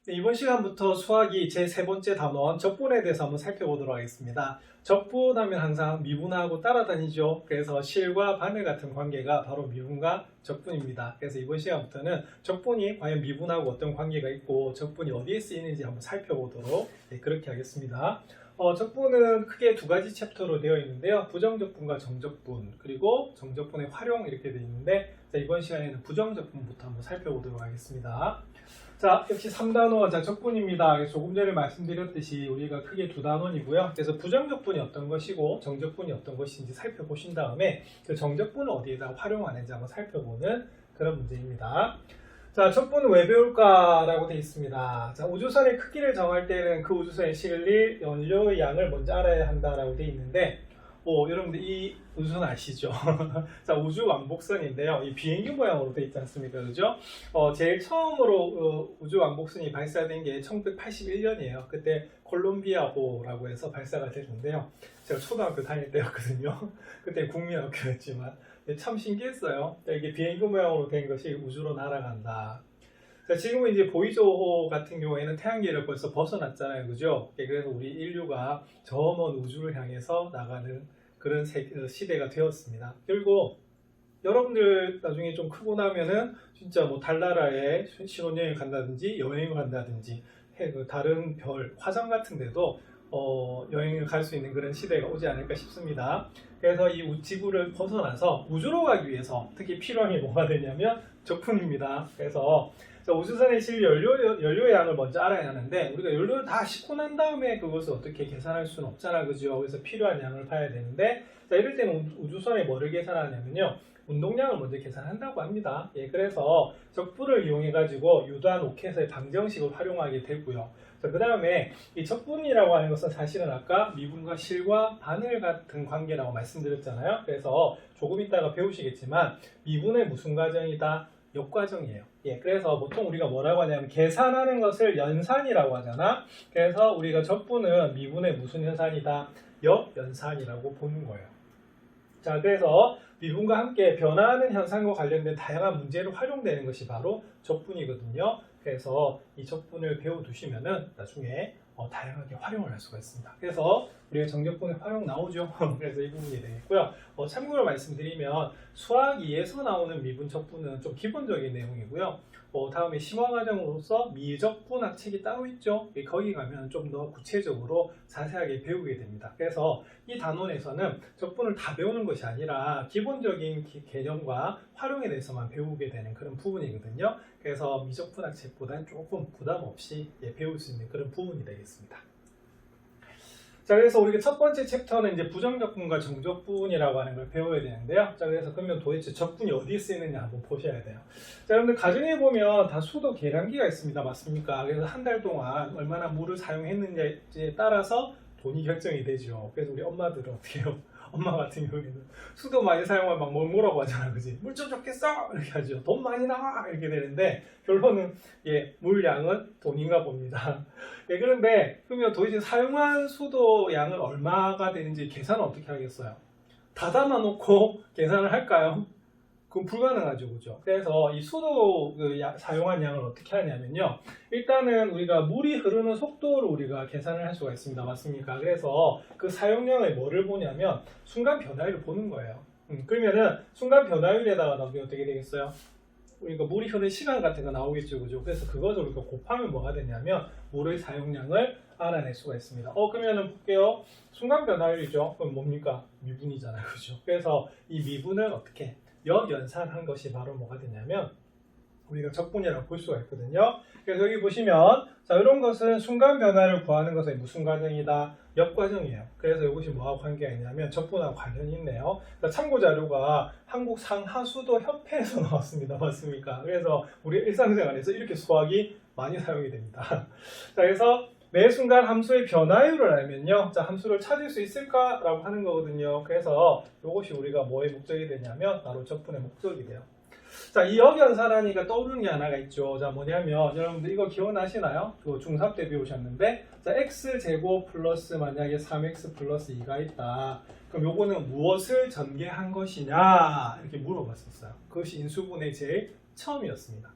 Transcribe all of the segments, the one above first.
네, 이번 시간부터 수학이 제 세 번째 단원 적분에 대해서 한번 살펴보도록 하겠습니다. 적분하면 항상 미분하고 따라다니죠. 그래서 실과 바늘 같은 관계가 바로 미분과 적분입니다. 그래서 이번 시간부터는 적분이 과연 미분하고 어떤 관계가 있고 적분이 어디에 쓰이는지 한번 살펴보도록 그렇게 하겠습니다. 적분은 크게 두 가지 챕터로 되어 있는데요. 부정적분과 정적분, 그리고 정적분의 활용 이렇게 되어 있는데 이번 시간에는 부정적분부터 한번 살펴보도록 하겠습니다. 자, 역시 3단원, 자, 적분입니다. 조금 전에 말씀드렸듯이 우리가 크게 두 단원이고요. 그래서 부정적분이 어떤 것이고 정적분이 어떤 것인지 살펴보신 다음에 그 정적분을 어디에다 활용하는지 한번 살펴보는 그런 문제입니다. 자, 적분은 왜 배울까라고 되어 있습니다. 자, 우주선의 크기를 정할 때는 그 우주선에 실릴 연료의 양을 먼저 알아야 한다라고 되어 있는데, 여러분들 이 우주선 아시죠? 자, 우주 왕복선인데요. 이 비행기 모양으로 되어 있지 않습니까? 그죠? 제일 처음으로 우주 왕복선이 발사된 게 1981년이에요. 그때 콜롬비아호라고 해서 발사가 됐는데요. 제가 초등학교 다닐 때였거든요. 그때 국민학교였지만 참 신기했어요. 이게 비행기 모양으로 된 것이 우주로 날아간다. 자, 지금은 이제 보이저호 같은 경우에는 태양계를 벌써 벗어났잖아요. 그죠? 그래서 우리 인류가 저 먼 우주를 향해서 나가는 그런 시대가 되었습니다. 그리고 여러분들 나중에 좀 크고 나면은 진짜 뭐 달나라에 신혼여행 간다든지 여행을 간다든지 다른 별, 화성 같은 데도 여행을 갈 수 있는 그런 시대가 오지 않을까 싶습니다. 그래서 이 지구를 벗어나서 우주로 가기 위해서 특히 필요한 게 뭐가 되냐면 적분입니다. 그래서 우주선에 실릴 연료의 양을 먼저 알아야 하는데 우리가 연료를 다 싣고 난 다음에 그것을 어떻게 계산할 수는 없잖아, 그죠? 그래서 필요한 양을 봐야 되는데, 자, 이럴 때는 우주선에 뭐를 계산하냐면요, 운동량을 먼저 계산한다고 합니다. 그래서 적분을 이용해 가지고 유도한 오켓의 방정식을 활용하게 되고요. 그 다음에 이 적분이라고 하는 것은 사실은 아까 미분과 실과 바늘 같은 관계라고 말씀드렸잖아요. 그래서 조금 이따가 배우시겠지만 미분의 무슨 과정이다? 역과정이에요. 그래서 보통 우리가 뭐라고 하냐면 계산하는 것을 연산이라고 하잖아. 그래서 우리가 적분은 미분의 무슨 연산이다? 역연산이라고 보는 거예요. 자, 그래서 미분과 함께 변화하는 현상과 관련된 다양한 문제로 활용되는 것이 바로 적분이거든요. 그래서 이 적분을 배워두시면은 나중에 다양하게 활용을 할 수가 있습니다. 그래서 우리가 정적분의 활용 나오죠. 그래서 이 부분이 되겠고요. 참고로 말씀드리면 수학 2에서 나오는 미분 적분은 좀 기본적인 내용이고요. 다음에 심화과정으로서 미적분학 책이 따로 있죠. 거기 가면 좀 더 구체적으로 자세하게 배우게 됩니다. 그래서 이 단원에서는 적분을 다 배우는 것이 아니라 기본적인 개념과 활용에 대해서만 배우게 되는 그런 부분이거든요. 그래서 미적분학 책보다는 조금 부담 없이 배울 수 있는 그런 부분이 되겠습니다. 자, 그래서 우리가 첫 번째 챕터는 이제 부정적분과 정적분이라고 하는 걸 배워야 되는데요. 자, 그래서 그러면 도대체 적분이 어디에 쓰이느냐 한번 보셔야 돼요. 자, 여러분들 가정에 보면 다 수도 계량기가 있습니다. 맞습니까? 그래서 한 달 동안 얼마나 물을 사용했는지에 따라서 돈이 결정이 되죠. 그래서 우리 엄마들은 어떻게 해요? 엄마 같은 경우에는 수도 많이 사용하면 막 뭐라고 하잖아, 그지? 물 좀 좋겠어! 이렇게 하죠. 돈 많이 나와! 이렇게 되는데, 결론은, 물량은 돈인가 봅니다. 그런데, 그러면 도대체 사용한 수도 양은 얼마가 되는지 계산은 어떻게 하겠어요? 다 담아놓고 계산을 할까요? 그건 불가능하죠, 그죠? 그래서 이 수도 사용한 양을 어떻게 하냐면요. 일단은 우리가 물이 흐르는 속도를 우리가 계산을 할 수가 있습니다. 맞습니까? 그래서 그 사용량을 뭐를 보냐면 순간 변화율을 보는 거예요. 그러면은 순간 변화율에다가 나오게 어떻게 되겠어요? 우리가 물이 흐르는 시간 같은 거 나오겠죠, 그죠? 그래서 그것을 우리가 곱하면 뭐가 되냐면 물의 사용량을 알아낼 수가 있습니다. 그러면은 볼게요. 순간 변화율이죠. 그럼 뭡니까? 미분이잖아요, 그죠? 그래서 이 미분을 어떻게 역연산한 것이 바로 뭐가 되냐면 우리가 적분이라고 볼 수가 있거든요. 그래서 여기 보시면 자, 이런 것은 순간 변화를 구하는 것은 무슨 과정이다? 역과정이에요. 그래서 이것이 뭐하고 관계가 있냐면 적분하고 관련이 있네요. 자, 참고 자료가 한국 상하수도 협회에서 나왔습니다. 맞습니까? 그래서 우리 일상생활에서 이렇게 수학이 많이 사용이 됩니다. 자, 그래서 매 순간 함수의 변화율을 알면요, 자, 함수를 찾을 수 있을까라고 하는 거거든요. 그래서 이것이 우리가 뭐의 목적이 되냐면 바로 적분의 목적이 돼요. 자, 이 역연산하니까 떠오르는 게 하나가 있죠. 자, 뭐냐면 여러분들 이거 기억나시나요? 그 중3 때 배우셨는데, 자, x제곱 플러스 만약에 3x 플러스 2가 있다. 그럼 요거는 무엇을 전개한 것이냐 이렇게 물어봤었어요. 그것이 인수분해 제일 처음이었습니다.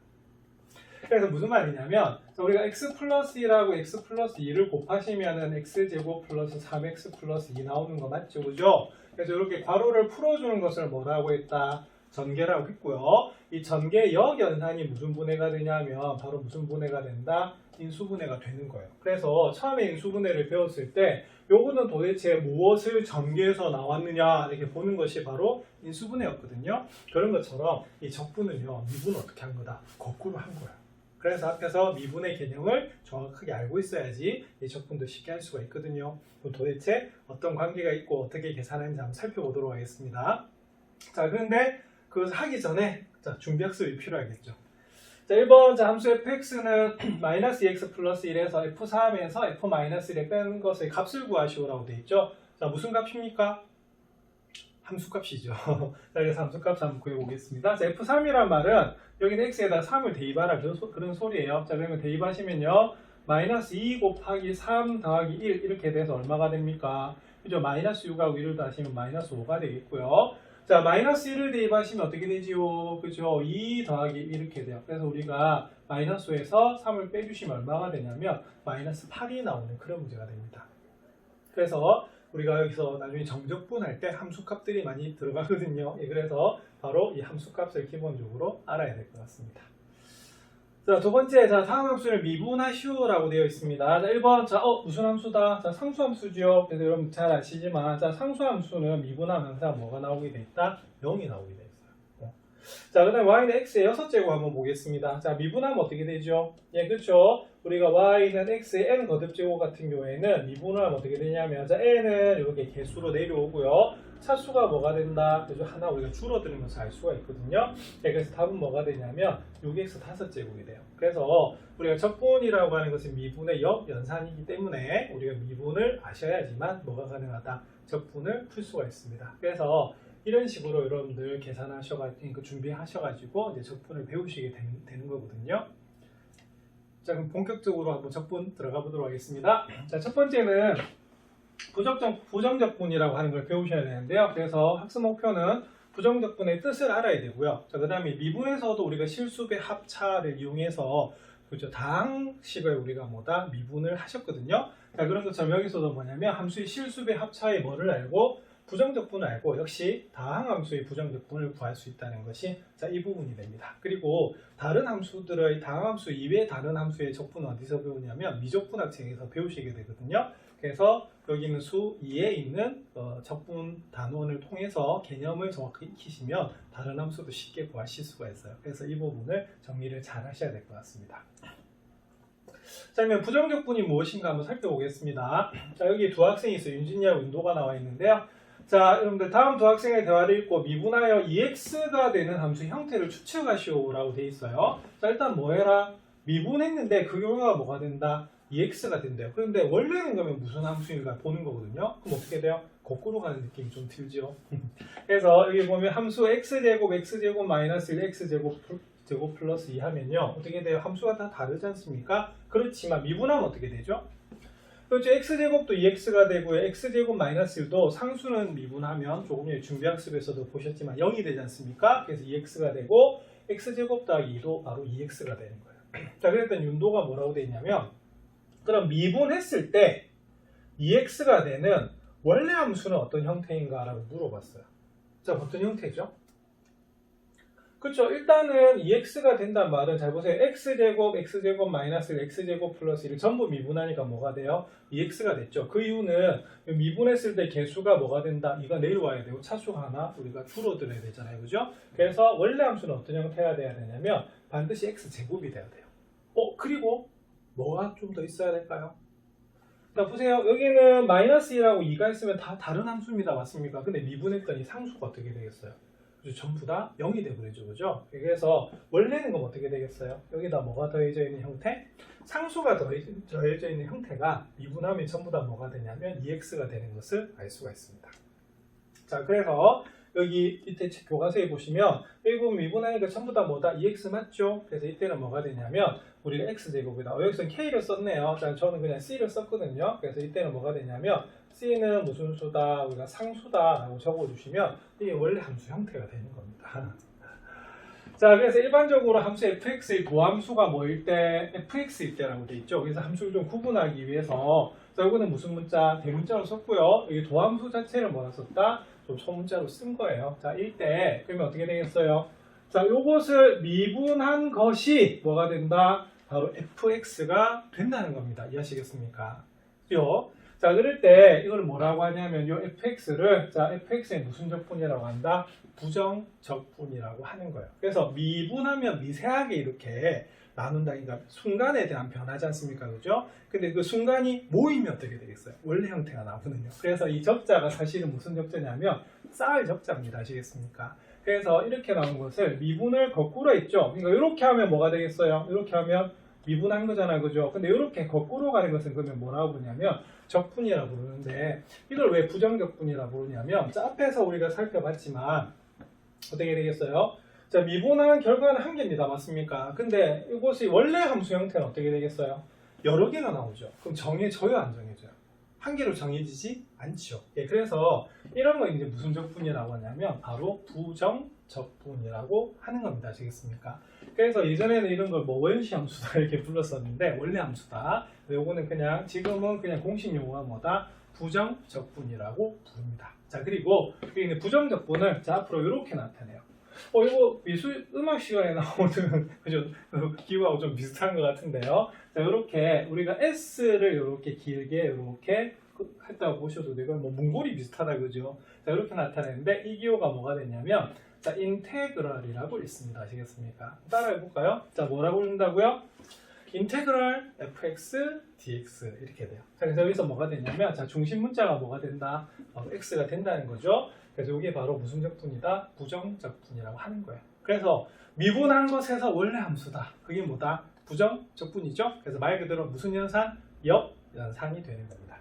그래서 무슨 말이냐면 우리가 x 플러스 1하고 x 플러스 2를 곱하시면은 x제곱 플러스 3x 플러스 2 나오는 거 맞죠? 그죠? 그래서 이렇게 괄호를 풀어주는 것을 뭐라고 했다? 전개라고 했고요. 이 전개 역연산이 무슨 분해가 되냐면 바로 무슨 분해가 된다? 인수분해가 되는 거예요. 그래서 처음에 인수분해를 배웠을 때 요거는 도대체 무엇을 전개해서 나왔느냐 이렇게 보는 것이 바로 인수분해였거든요. 그런 것처럼 이 적분은요, 미분을 어떻게 한 거다? 거꾸로 한 거예요. 그래서 앞에서 미분의 개념을 정확하게 알고 있어야지 이 적분도 쉽게 할 수가 있거든요. 그럼 도대체 어떤 관계가 있고 어떻게 계산하는지 한번 살펴보도록 하겠습니다. 자, 그런데 그것을 하기 전에 자, 준비학습이 필요하겠죠. 자, 1번 자, 함수 fx는 마이너스 2x 플러스 1에서 f3에서 f-1에 뺀 것의 값을 구하시오라고 되어 있죠. 자, 무슨 값입니까? 함수값이죠. 자, 그래서 함수값 한번 구해보겠습니다. 자, f3이란 말은 여기는 x에다 3을 대입하라 그런 소리예요. 자, 그러면 대입하시면요. 마이너스 2 곱하기 3 더하기 1 이렇게 돼서 얼마가 됩니까? 그죠? 마이너스 6하고 1을 더하시면 마이너스 5가 되겠고요. 자, 마이너스 1을 대입하시면 어떻게 되지요? 그죠? 2 더하기 1 이렇게 돼요. 그래서 우리가 마이너스 5에서 3을 빼주시면 얼마가 되냐면 마이너스 8이 나오는 그런 문제가 됩니다. 그래서 우리가 여기서 나중에 정적분할 때 함수값들이 많이 들어가거든요. 예, 그래서 바로 이 함수값을 기본적으로 알아야 될 것 같습니다. 자, 두 번째, 자, 다음 함수를 미분하시오라고 되어 있습니다. 자, 1번, 자, 무슨 함수다? 자, 상수함수죠. 그래서 여러분 잘 아시지만, 자, 상수함수는 미분하면 항상 뭐가 나오게 돼 있다? 0이 나오게 돼 있어요. 자, 그 다음에 y는 x의 6제곱 한번 보겠습니다. 자, 미분하면 어떻게 되죠? 예, 그렇죠. 우리가 y는 x의 n 거듭제곱 같은 경우에는 미분을 하면 어떻게 되냐면, 자, n은 이렇게 개수로 내려오고요. 차수가 뭐가 된다? 그죠? 하나 우리가 줄어드는 것을 알 수가 있거든요. 네, 그래서 답은 뭐가 되냐면 6x 5제곱이 돼요. 그래서 우리가 적분이라고 하는 것은 미분의 역연산이기 때문에 우리가 미분을 아셔야지만 뭐가 가능하다? 적분을 풀 수가 있습니다. 그래서 이런 식으로 여러분들 계산하셔가지고 준비하셔가지고 이제 적분을 배우시게 되는 거거든요. 자, 그럼 본격적으로 한번 적분 들어가 보도록 하겠습니다. 자, 첫 번째는 부정적분이라고 하는 걸 배우셔야 되는데요. 그래서 학습 목표는 부정적분의 뜻을 알아야 되고요. 자, 그 다음에 미분에서도 우리가 실수배 합차를 이용해서 그죠, 다항식을 우리가 뭐다 미분을 하셨거든요. 자, 그런 것처럼 여기서도 뭐냐면 함수의 실수배 합차의 뭐를 알고 부정적분을 알고 역시 다항함수의 부정적분을 구할 수 있다는 것이 자, 이 부분이 됩니다. 그리고 다른 함수들의 다항함수 이외의 다른 함수의 적분은 어디서 배우냐면 미적분학책에서 배우시게 되거든요. 그래서 여기 있는 수 2에 있는 적분 단원을 통해서 개념을 정확히 익히시면 다른 함수도 쉽게 구하실 수가 있어요. 그래서 이 부분을 정리를 잘 하셔야 될 것 같습니다. 자, 그러면 부정적분이 무엇인가 한번 살펴보겠습니다. 자, 여기 두 학생이 있어요. 윤진이하고 윤도가 나와 있는데요. 자, 여러분들 다음 두 학생의 대화를 읽고 미분하여 EX가 되는 함수 형태를 추측하시오라고 되어 있어요. 자, 일단 뭐 해라? 미분했는데 그 결과가 뭐가 된다? EX가 된대요. 그런데 원래는 그러면 무슨 함수인가 보는 거거든요. 그럼 어떻게 돼요? 거꾸로 가는 느낌이 좀 들죠. 그래서 여기 보면 함수 x제곱 마이너스 1 x제곱 플러스 2 하면요. 어떻게 돼요? 함수가 다 다르지 않습니까? 그렇지만 미분하면 어떻게 되죠? 그렇죠. x제곱도 2x가 되고요. x제곱 마이너스 1도 상수는 미분하면 조금 전에 준비학습에서도 보셨지만 0이 되지 않습니까? 그래서 2x가 되고 x제곱 더하기 2도 바로 2x가 되는 거예요. 자, 그랬더니 윤도가 뭐라고 되어 있냐면 그럼 미분했을 때 2x가 되는 원래 함수는 어떤 형태인가 라고 물어봤어요. 자, 어떤 형태죠? 그렇죠. 일단은 2x가 된단 말은 잘 보세요. x제곱 마이너스 1 x제곱 플러스 1을 전부 미분하니까 뭐가 돼요? 2x가 됐죠. 그 이유는 미분했을 때 개수가 뭐가 된다? 이가 내려와야 되고 차수가 하나 우리가 줄어들어야 되잖아요. 그죠? 그래서 원래 함수는 어떤 형태가 돼야 되냐면 반드시 x제곱이 돼야 돼요. 그리고 뭐가 좀 더 있어야 될까요? 자, 보세요. 여기는 마이너스 1하고 2가 있으면 다 다른 함수입니다. 맞습니까? 근데 미분했더니 상수가 어떻게 되겠어요? 전부 다 0이 되버리죠. 그죠? 그래서 원래는 그럼 어떻게 되겠어요? 여기다 뭐가 더해져 있는 형태? 상수가 더해져 있는 형태가 미분하면 전부 다 뭐가 되냐면 2x가 되는 것을 알 수가 있습니다. 자, 그래서 여기 밑에 교과서에 보시면 여기 보면 미분하니까 전부 다 뭐다? 2x 맞죠? 그래서 이때는 뭐가 되냐면 우리가 x제곱이다. 여기서는 k를 썼네요. 자, 저는 그냥 c를 썼거든요. 그래서 이때는 뭐가 되냐면 c는 무슨 수다? 우리가 상수다 라고 적어주시면 이게 원래 함수 형태가 되는 겁니다. 자, 그래서 일반적으로 함수 fx의 도함수가 뭐일 때 fx일 때라고 되어 있죠. 그래서 함수를 좀 구분하기 위해서 자, 이거는 무슨 문자? 대문자로 썼고요. 이 도함수 자체를 뭐라 썼다? 좀 소문자로 쓴 거예요. 자, 일 때 그러면 어떻게 되겠어요? 자, 요것을 미분한 것이 뭐가 된다? 바로 fx가 된다는 겁니다. 이해하시겠습니까? 요. 자, 그럴 때 이걸 뭐라고 하냐면 요 fx를 자, fx의 무슨 적분이라고 한다? 부정 적분이라고 하는 거예요. 그래서 미분하면 미세하게 이렇게 나눈다니까 순간에 대한 변하지 않습니까? 그죠? 근데 그 순간이 모이면 어떻게 되겠어요? 원래 형태가 나오거든요. 그래서 이 적자가 사실은 무슨 적자냐면 쌀 적자입니다. 아시겠습니까? 그래서 이렇게 나온 것을 미분을 거꾸로 했죠. 그러니까 이렇게 하면 뭐가 되겠어요? 이렇게 하면 미분한 거잖아, 그죠? 근데 이렇게 거꾸로 가는 것은 그러면 뭐라고 부르냐면 적분이라고 부르는데 이걸 왜 부정적분이라고 부르냐면 자, 앞에서 우리가 살펴봤지만 어떻게 되겠어요? 자, 미분한 결과는 한 개입니다. 맞습니까? 근데 이것이 원래 함수 형태는 어떻게 되겠어요? 여러 개가 나오죠. 그럼 정해져요, 안 정해져요? 한 개로 정해지지 않죠. 예, 그래서 이런 거 이제 무슨 적분이라고 하냐면 바로 부정적분이라고 하는 겁니다. 아시겠습니까? 그래서 예전에는 이런 걸 뭐 원시 함수다 이렇게 불렀었는데 원래 함수다. 요거는 그냥 지금은 그냥 공식 용어가 뭐다? 부정적분이라고 부릅니다. 자, 그리고 이 부정적분을 자 앞으로 이렇게 나타내요. 이거 미술 음악 시간에 나오는 그죠? 기호하고 좀 비슷한 것 같은데요. 자, 이렇게 우리가 S를 이렇게 길게 이렇게 했다고 보셔도 되고 뭐 문고리 비슷하다 그죠? 자, 이렇게 나타내는데 이 기호가 뭐가 되냐면 자, 인테그랄이라고 있습니다. 아시겠습니까? 따라해 볼까요? 자, 뭐라고 부른다고요? 인테그랄 fx dx 이렇게 돼요. 자, 그래서 여기서 뭐가 되냐면 자, 중심 문자가 뭐가 된다? x가 된다는 거죠. 그래서 이게 바로 무슨 적분이다? 부정적분이라고 하는 거예요. 그래서 미분한 것에서 원래 함수다. 그게 뭐다? 부정적분이죠. 그래서 말 그대로 무슨 연산? 역연산이 되는 겁니다.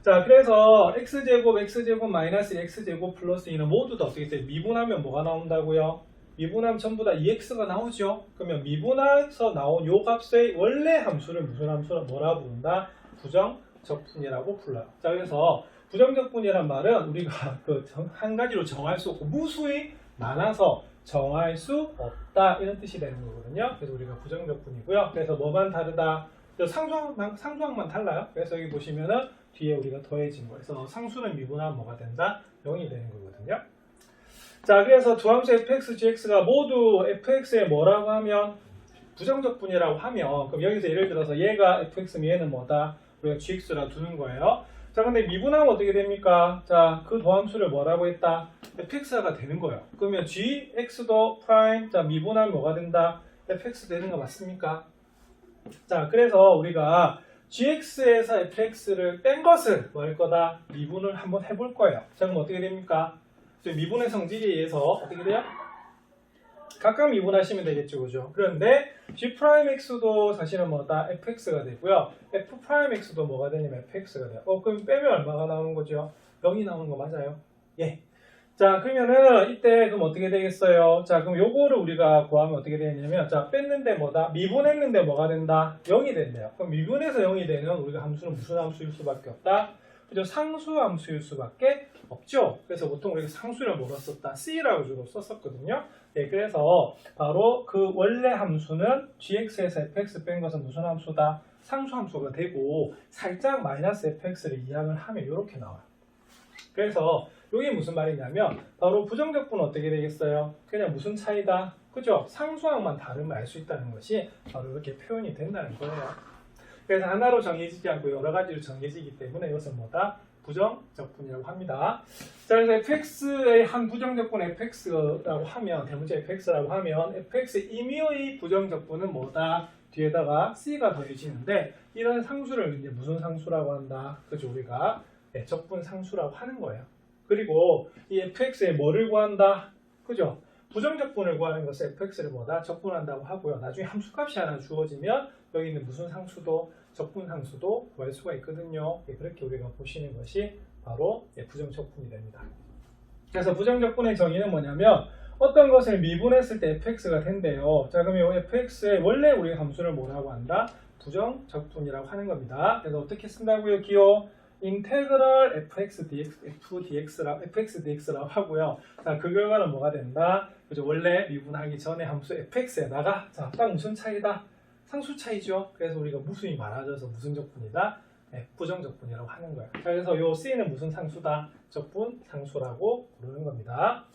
자, 그래서 x제곱 마이너스 x제곱 플러스 2는 모두 다 어떻게 돼요? 미분하면 뭐가 나온다고요? 미분하면 전부 다 2x가 나오죠. 그러면 미분해서 나온 요 값의 원래 함수를 무슨 함수라 뭐라 부른다? 부정적분이라고 불러요. 자, 그래서 부정적분이란 말은 우리가 한 가지로 정할 수 없고 무수히 많아서 정할 수 없다 이런 뜻이 되는 거거든요. 그래서 우리가 부정적분이고요. 그래서 뭐만 다르다? 상수항만 달라요. 그래서 여기 보시면은 뒤에 우리가 더해진 거에서 상수는 미분하면 뭐가 된다? 0이 되는 거거든요. 자, 그래서 두 함수 fx, gx가 모두 fx에 뭐라고 하면 부정적분이라고 하면 그럼 여기서 예를 들어서 얘가 fx면 얘는 뭐다? 우리가 gx라 두는 거예요. 자, 근데 미분하면 어떻게 됩니까? 자, 그 도함수를 뭐라고 했다? fx가 되는 거예요. 그러면 gx도 프라임, 자, 미분하면 뭐가 된다? fx 되는 거 맞습니까? 자, 그래서 우리가 gx에서 fx를 뺀 것을 뭐 할 거다? 미분을 한번 해볼 거예요. 자, 그럼 어떻게 됩니까? 미분의 성질에 의해서 어떻게 돼요? 각각 미분하시면 되겠죠, 그죠? 그런데 g'x도 사실은 뭐다? fx가 되고요. f'x도 뭐가 되냐면 fx가 돼요. 그럼 빼면 얼마가 나오는 거죠? 0이 나오는 거 맞아요? 예. 자, 그러면은 이때 그럼 어떻게 되겠어요? 자, 그럼 요거를 우리가 구하면 어떻게 되냐면 자, 뺐는데 뭐다? 미분했는데 뭐가 된다? 0이 된대요. 그럼 미분해서 0이 되면 우리가 함수는 무슨 함수일 수밖에 없다? 그죠? 상수 함수일 수밖에 없죠. 그래서 보통 우리가 상수를 뭐로 썼다? C라고 주로 썼었거든요. 예, 그래서 바로 그 원래 함수는 gx에서 fx 뺀 것은 무슨 함수다? 상수 함수가 되고 살짝 마이너스 fx를 이항을 하면 이렇게 나와요. 그래서 이게 무슨 말이냐면 바로 부정적분은 어떻게 되겠어요? 그냥 무슨 차이다? 그죠? 상수항만 다르면 알 수 있다는 것이 바로 이렇게 표현이 된다는 거예요. 그래서 하나로 정해지지 않고 여러 가지로 정해지기 때문에 이것은 뭐다? 부정적분이라고 합니다. 자, 그래서 fx의 한 부정적분 fx라고 하면 대문자 fx라고 하면 fx 임의의 부정적분은 뭐다? 뒤에다가 c가 더해지는데 이런 상수를 이제 무슨 상수라고 한다? 그죠? 우리가 적분 상수라고 하는 거예요. 그리고 이 fx에 뭐를 구한다? 그죠? 부정적분을 구하는 것을 fx를 뭐다? 적분한다고 하고요. 나중에 함수값이 하나 주어지면 여기 있는 무슨 상수도 적분 상수도 구할 수가 있거든요. 그렇게 우리가 보시는 것이 바로 부정적분이 됩니다. 그래서 부정적분의 정의는 뭐냐면 어떤 것을 미분했을 때 fx가 된대요. 자, 그러면 이 fx의 원래 우리 함수를 뭐라고 한다? 부정적분이라고 하는 겁니다. 그래서 어떻게 쓴다고요? 기호 인테그럴 fx dx라고 하고요. 자, 그 결과는 뭐가 된다? 그죠? 원래 미분하기 전에 함수 fx에다가 자, 딱 무슨 차이다? 상수 차이죠. 그래서 우리가 무수히 많아져서 무슨 적분이다? 부정적분이라고 하는 거예요. 자, 그래서 요 C는 무슨 상수다? 적분 상수라고 부르는 겁니다.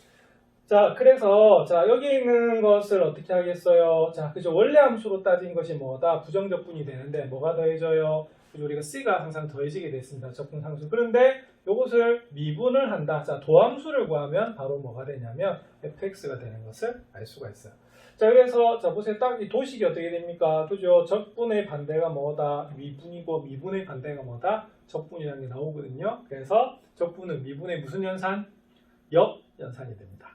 자, 그래서 자, 여기 있는 것을 어떻게 하겠어요? 자, 그죠? 원래 함수로 따진 것이 뭐다? 부정적분이 되는데 뭐가 더해져요? 그죠? 우리가 C가 항상 더해지게 됐습니다. 적분 상수. 그런데 이것을 미분을 한다. 자, 도함수를 구하면 바로 뭐가 되냐면 fx가 되는 것을 알 수가 있어요. 자, 그래서 자, 보세요. 딱 이 도식이 어떻게 됩니까? 그죠? 적분의 반대가 뭐다? 미분이고 미분의 반대가 뭐다? 적분이라는 게 나오거든요. 그래서 적분은 미분의 무슨 연산? 역연산이 됩니다.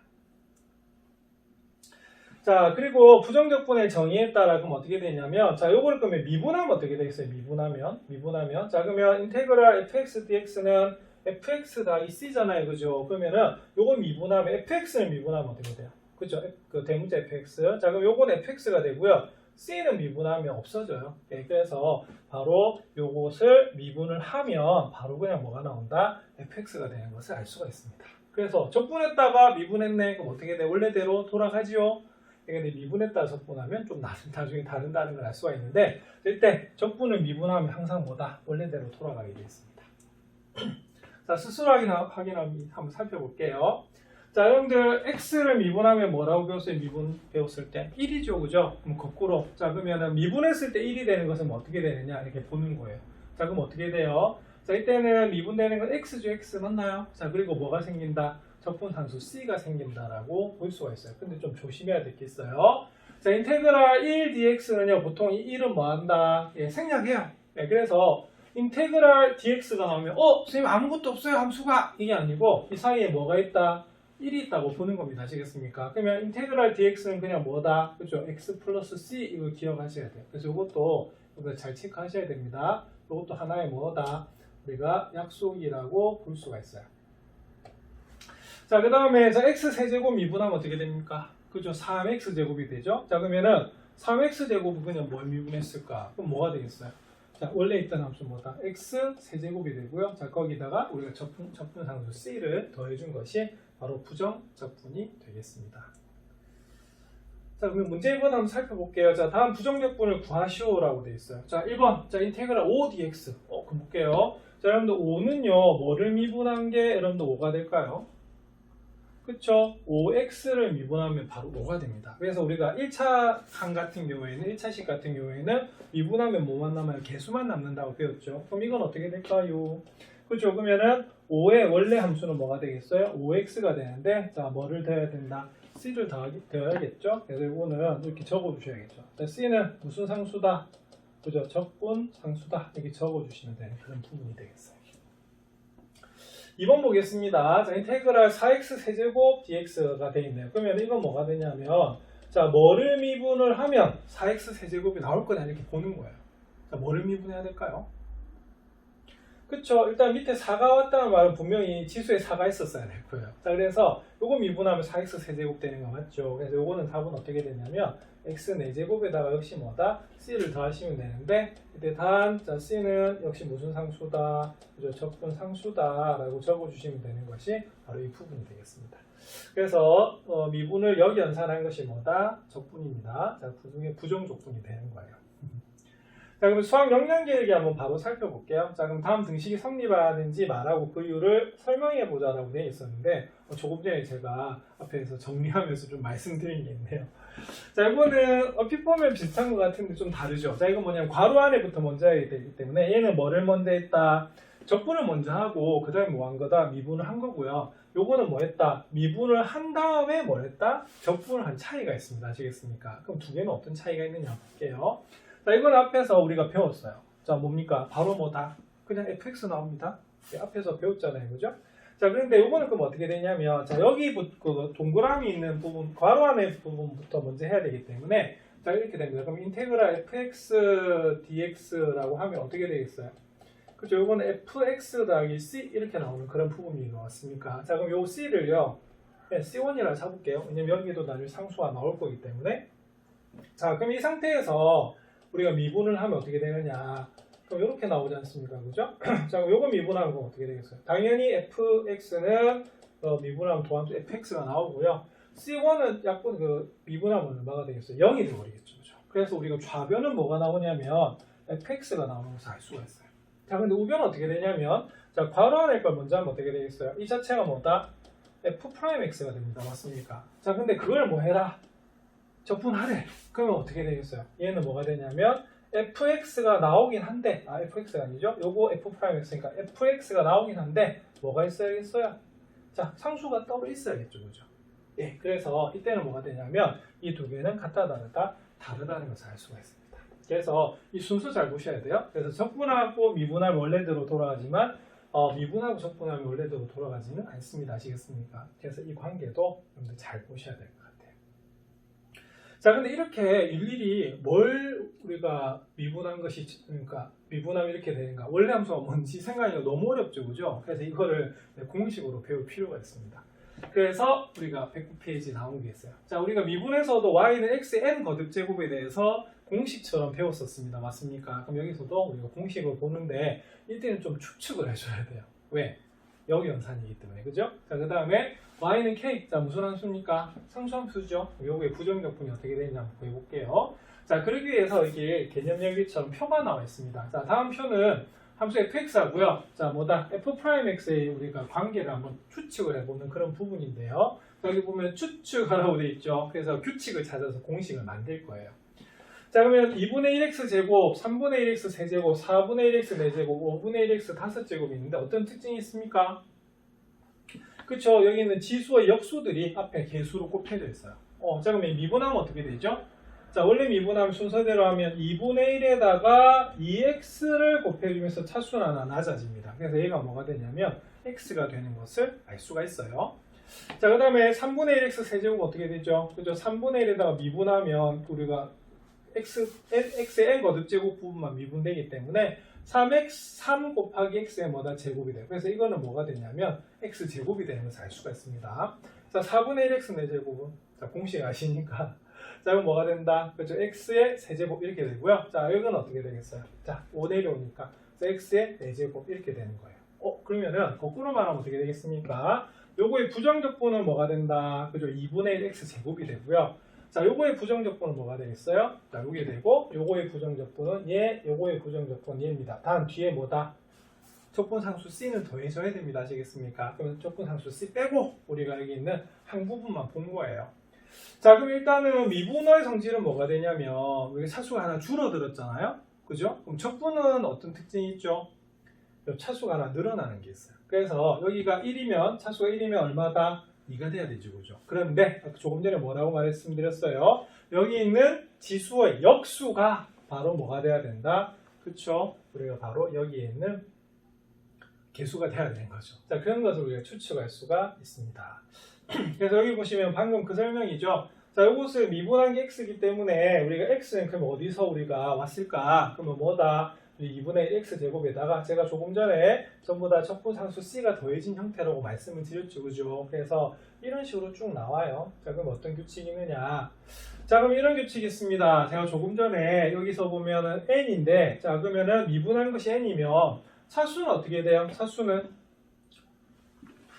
자, 그리고 부정적분의 정의에 따라 그럼 어떻게 되냐면 자, 요거를 그러면 미분하면 어떻게 되겠어요? 미분하면 자, 그러면 인테그랄 fx dx는 fx 더하기 c잖아요. 그죠? 그러면은 요거 미분하면 fx를 미분하면 어떻게 돼요? 그죠? 그 대문자 fx. 자, 그럼 요건 fx가 되고요. c는 미분하면 없어져요. 네, 그래서 바로 요것을 미분을 하면 바로 그냥 뭐가 나온다? fx가 되는 것을 알 수가 있습니다. 그래서 적분했다가 미분했네. 그럼 어떻게 돼? 원래대로 돌아가지요? 근데 미분했다 적분하면 좀 나중에 다른다는 걸 알 수가 있는데 일단 적분을 미분하면 항상 뭐다? 원래대로 돌아가게 되어 있습니다. 자, 스스로 확인하기 한번 살펴볼게요. 자, 여러분들 x를 미분하면 뭐라고 배웠어요? 미분 배웠을 때 1이죠, 그죠? 그럼 거꾸로 자, 그러면은 미분했을 때 1이 되는 것은 어떻게 되느냐 이렇게 보는 거예요. 자, 그럼 어떻게 돼요? 자, 이때는 미분되는 건 x죠, x 맞나요? 자, 그리고 뭐가 생긴다? 적분상수 C가 생긴다라고 볼 수가 있어요. 근데 좀 조심해야 될 게 있어요. 자, 인테그랄 1dx는요, 보통 이 1은 뭐 한다? 예, 생략해요. 예, 그래서 인테그랄 dx가 나오면 선생님 아무것도 없어요, 함수가! 이게 아니고 이 사이에 뭐가 있다? 1이 있다고 보는 겁니다. 아시겠습니까? 그러면 인테그랄 dx는 그냥 뭐다? 그죠? x 플러스 c 이거 기억하셔야 돼요. 그래서 이것도 잘 체크하셔야 됩니다. 이것도 하나의 뭐다? 우리가 약속이라고 볼 수가 있어요. 자, 그 다음에 x 세제곱 미분하면 어떻게 됩니까? 그죠? 3x제곱이 되죠? 자, 그러면은 3x제곱은 그냥 뭘 미분했을까? 그럼 뭐가 되겠어요? 자, 원래 있던 함수 뭐다? x 세제곱이 되고요. 자, 거기다가 우리가 적분상수 c를 더해준 것이 바로 부정적분이 되겠습니다. 자, 그러면 문제 1번 한번 살펴볼게요. 자, 다음 부정적분을 구하시오라고 되어 있어요. 자, 1번. 자, 인테그랄 5dx. 그럼 볼게요. 자, 여러분들 5는요, 뭐를 미분한 게 여러분들 5가 될까요? 그쵸? 5x를 미분하면 바로 5가 됩니다. 그래서 우리가 1차 항 같은 경우에는, 1차식 같은 경우에는 미분하면 뭐만 남아요? 개수만 남는다고 배웠죠. 그럼 이건 어떻게 될까요? 그쵸? 그러면은 5의 원래 함수는 뭐가 되겠어요? 5x가 되는데, 자, 뭐를 더해야 된다? c를 더해야겠죠? 그래서 이거는 이렇게 적어주셔야겠죠. 자, c는 무슨 상수다? 그죠? 적분 상수다. 이렇게 적어주시면 되는 그런 부분이 되겠어요. 2번 보겠습니다. 자, 인테그랄 4x 세제곱 dx가 되어 있네요. 그러면 이건 뭐가 되냐면, 자, 뭐를 미분을 하면 4x 세제곱이 나올 거냐 이렇게 보는 거예요. 자, 뭐를 미분해야 될까요? 그쵸? 일단 밑에 4가 왔다는 말은 분명히 지수에 4가 있었어야 될 거예요. 자, 그래서 요거 미분하면 4x 세제곱 되는 거 맞죠? 그래서 요거는 답은 어떻게 되냐면 x 4제곱에다가 역시 뭐다? c를 더하시면 되는데 이때 자, c는 역시 무슨 상수다? 그죠? 적분 상수다 라고 적어주시면 되는 것이 바로 이 부분이 되겠습니다. 그래서 미분을 역연산한 것이 뭐다? 적분입니다. 자, 그중에 부정적분이 되는 거예요. 자, 그럼 수학 역량계획이 한번 바로 살펴볼게요. 자, 그럼 다음 등식이 성립하는지 말하고 그 이유를 설명해 보자라고 되어 있었는데 조금 전에 제가 앞에서 정리하면서 좀 말씀드린 게 있네요. 자, 이거는 얼핏 보면 비슷한 것 같은데 좀 다르죠. 자, 이건 뭐냐면 괄호 안에부터 먼저 해야 되기 때문에 얘는 뭐를 먼저 했다? 적분을 먼저 하고 그 다음에 뭐 한 거다? 미분을 한 거고요. 요거는 뭐 했다? 미분을 한 다음에 뭐 했다? 적분을 한 차이가 있습니다. 아시겠습니까? 그럼 두 개는 어떤 차이가 있느냐 볼게요. 자, 이건 앞에서 우리가 배웠어요. 자, 뭡니까? 바로 뭐다? 그냥 fx 나옵니다. 앞에서 배웠잖아요. 그죠? 자, 그런데 요거는 그럼 어떻게 되냐면, 자, 여기 그 동그라미 있는 부분, 괄호 안의 부분부터 먼저 해야 되기 때문에, 자, 이렇게 됩니다. 그럼 인테그랄 fx dx라고 하면 어떻게 되겠어요? 그죠? 요거는 fx 더하기 c 이렇게 나오는 그런 부분이 나왔습니까? 자, 그럼 요 c를요, c1이라 잡을게요. 왜냐면 여기도 나중에 상수가 나올 거기 때문에. 자, 그럼 이 상태에서 우리가 미분을 하면 어떻게 되느냐? 그럼 이렇게 나오지 않습니까? 그죠? 자, 그럼 요거 미분하는 건 어떻게 되겠어요? 당연히 fx는 미분하면 도함수 fx가 나오고요. c1은 약분 미분하면 얼마가 되겠어요? 0이 되어버리겠죠. 그죠? 그래서 우리가 좌변은 뭐가 나오냐면 fx가 나오는 것을 알 수가 있어요. 자, 근데 우변은 어떻게 되냐면, 자, 괄호 안에 걸 먼저 하면 어떻게 되겠어요? 이 자체가 뭐다? f'x가 됩니다. 맞습니까? 자, 근데 그걸 뭐 해라? 적분하래. 그러면 어떻게 되겠어요? 얘는 뭐가 되냐면, fx가 나오긴 한데, fx가 아니죠? 요거 f'x니까 fx가 나오긴 한데, 뭐가 있어야겠어요? 자, 상수가 따로 있어야겠죠. 그죠? 예, 그래서 이때는 뭐가 되냐면, 이 두 개는 같다, 다르다는 것을 알 수가 있습니다. 그래서 이 순서 잘 보셔야 돼요. 그래서 적분하고 미분하면 원래대로 돌아가지만 미분하고 적분하면 원래대로 돌아가지는 않습니다. 아시겠습니까? 그래서 이 관계도 여러분들 잘 보셔야 될 것 같아요. 자, 근데 이렇게 일일이 뭘 우리가 미분한 것이, 그러니까 미분하면 이렇게 되는가, 원래 함수가 뭔지 생각하기가 너무 어렵죠. 그죠? 그래서 이거를 공식으로 배울 필요가 있습니다. 그래서 우리가 109페이지 나온 게 있어요. 자, 우리가 미분에서도 y는 xn 거듭제곱에 대해서 공식처럼 배웠었습니다. 맞습니까? 그럼 여기서도 우리가 공식을 보는데 이때는 좀 추측을 해줘야 돼요. 왜? 여기 연산이기 때문에. 그죠? 자, 그 다음에 y는 k. 자, 무슨 함수입니까? 상수함수죠. 요거의 부정적분이 어떻게 되는지 한번 보여볼게요. 자, 그러기 위해서 이게 개념 여기처럼 표가 나와 있습니다. 자, 다음 표는 함수 fx하고요. 자, 뭐다? f'x의 우리가 관계를 한번 추측을 해보는 그런 부분인데요. 여기 보면 추측하라고 되어 있죠. 그래서 규칙을 찾아서 공식을 만들 거예요. 자, 그러면 2분의 1x 제곱, 3분의 1x 세제곱, 4분의 1x 4제곱, 5분의 1x 5제곱이 있는데 어떤 특징이 있습니까? 그쵸? 여기 있는 지수와 역수들이 앞에 개수로 곱해져 있어요. 자, 그러면 미분하면 어떻게 되죠? 자, 원래 미분하면 순서대로 하면 2분의 1에다가 2x를 곱해주면서 차수는 하나 낮아집니다. 그래서 얘가 뭐가 되냐면 x가 되는 것을 알 수가 있어요. 자, 그 다음에 3분의 1x 세제곱 어떻게 되죠? 그죠? 3분의 1에다가 미분하면 우리가 x의 n 거듭제곱 부분만 미분되기 때문에 3 곱하기 x의 뭐다? 제곱이 돼요. 그래서 이거는 뭐가 되냐면 x제곱이 되는 것을 알 수가 있습니다. 자, 4분의 1x 4제곱은 자, 공식 아시니까 자, 그럼 뭐가 된다? 그렇죠? x의 세제곱 이렇게 되고요. 자, 여기는 어떻게 되겠어요? 자, 5 내려오니까 x의 4제곱 이렇게 되는 거예요. 그러면은 거꾸로 말하면 어떻게 되겠습니까? 요거의 부정적분은 뭐가 된다? 그죠? 2분의 1 x제곱이 되고요. 자, 요거의 부정적분은 뭐가 되겠어요? 자, 요게 되고 요거의 부정적분은 얘, 요거의 부정적분은 얘입니다. 단 뒤에 뭐다? 적분상수 c는 더해줘야 됩니다. 아시겠습니까? 그러면 적분상수 c 빼고 우리가 여기 있는 한 부분만 본 거예요. 자, 그럼 일단은 미분의 성질은 뭐가 되냐면 여기 차수가 하나 줄어들었잖아요. 그죠? 그럼 적분은 어떤 특징이 있죠? 차수가 하나 늘어나는 게 있어요. 그래서 여기가 1이면 차수가 1이면 얼마다? 2가 돼야 되죠. 그죠? 그런데 조금 전에 뭐라고 말씀드렸어요? 여기 있는 지수의 역수가 바로 뭐가 돼야 된다? 그쵸? 우리가 바로 여기에 있는 개수가 돼야 되는 거죠. 자, 그런 것을 우리가 추측할 수가 있습니다. 그래서 여기 보시면 방금 그 설명이죠. 자, 이것을 미분한 게 x이기 때문에 우리가 x는 그럼 어디서 우리가 왔을까? 그러면 뭐다? 2분의 1 x제곱에다가 제가 조금 전에 전부 다 적분상수 c가 더해진 형태라고 말씀을 드렸죠. 그죠? 그래서 이런 식으로 쭉 나와요. 자, 그럼 어떤 규칙이 있느냐? 자, 그럼 이런 규칙이 있습니다. 제가 조금 전에 여기서 보면은 n인데, 자, 그러면은 미분한 것이 n이면 차수는 어떻게 돼요? 차수는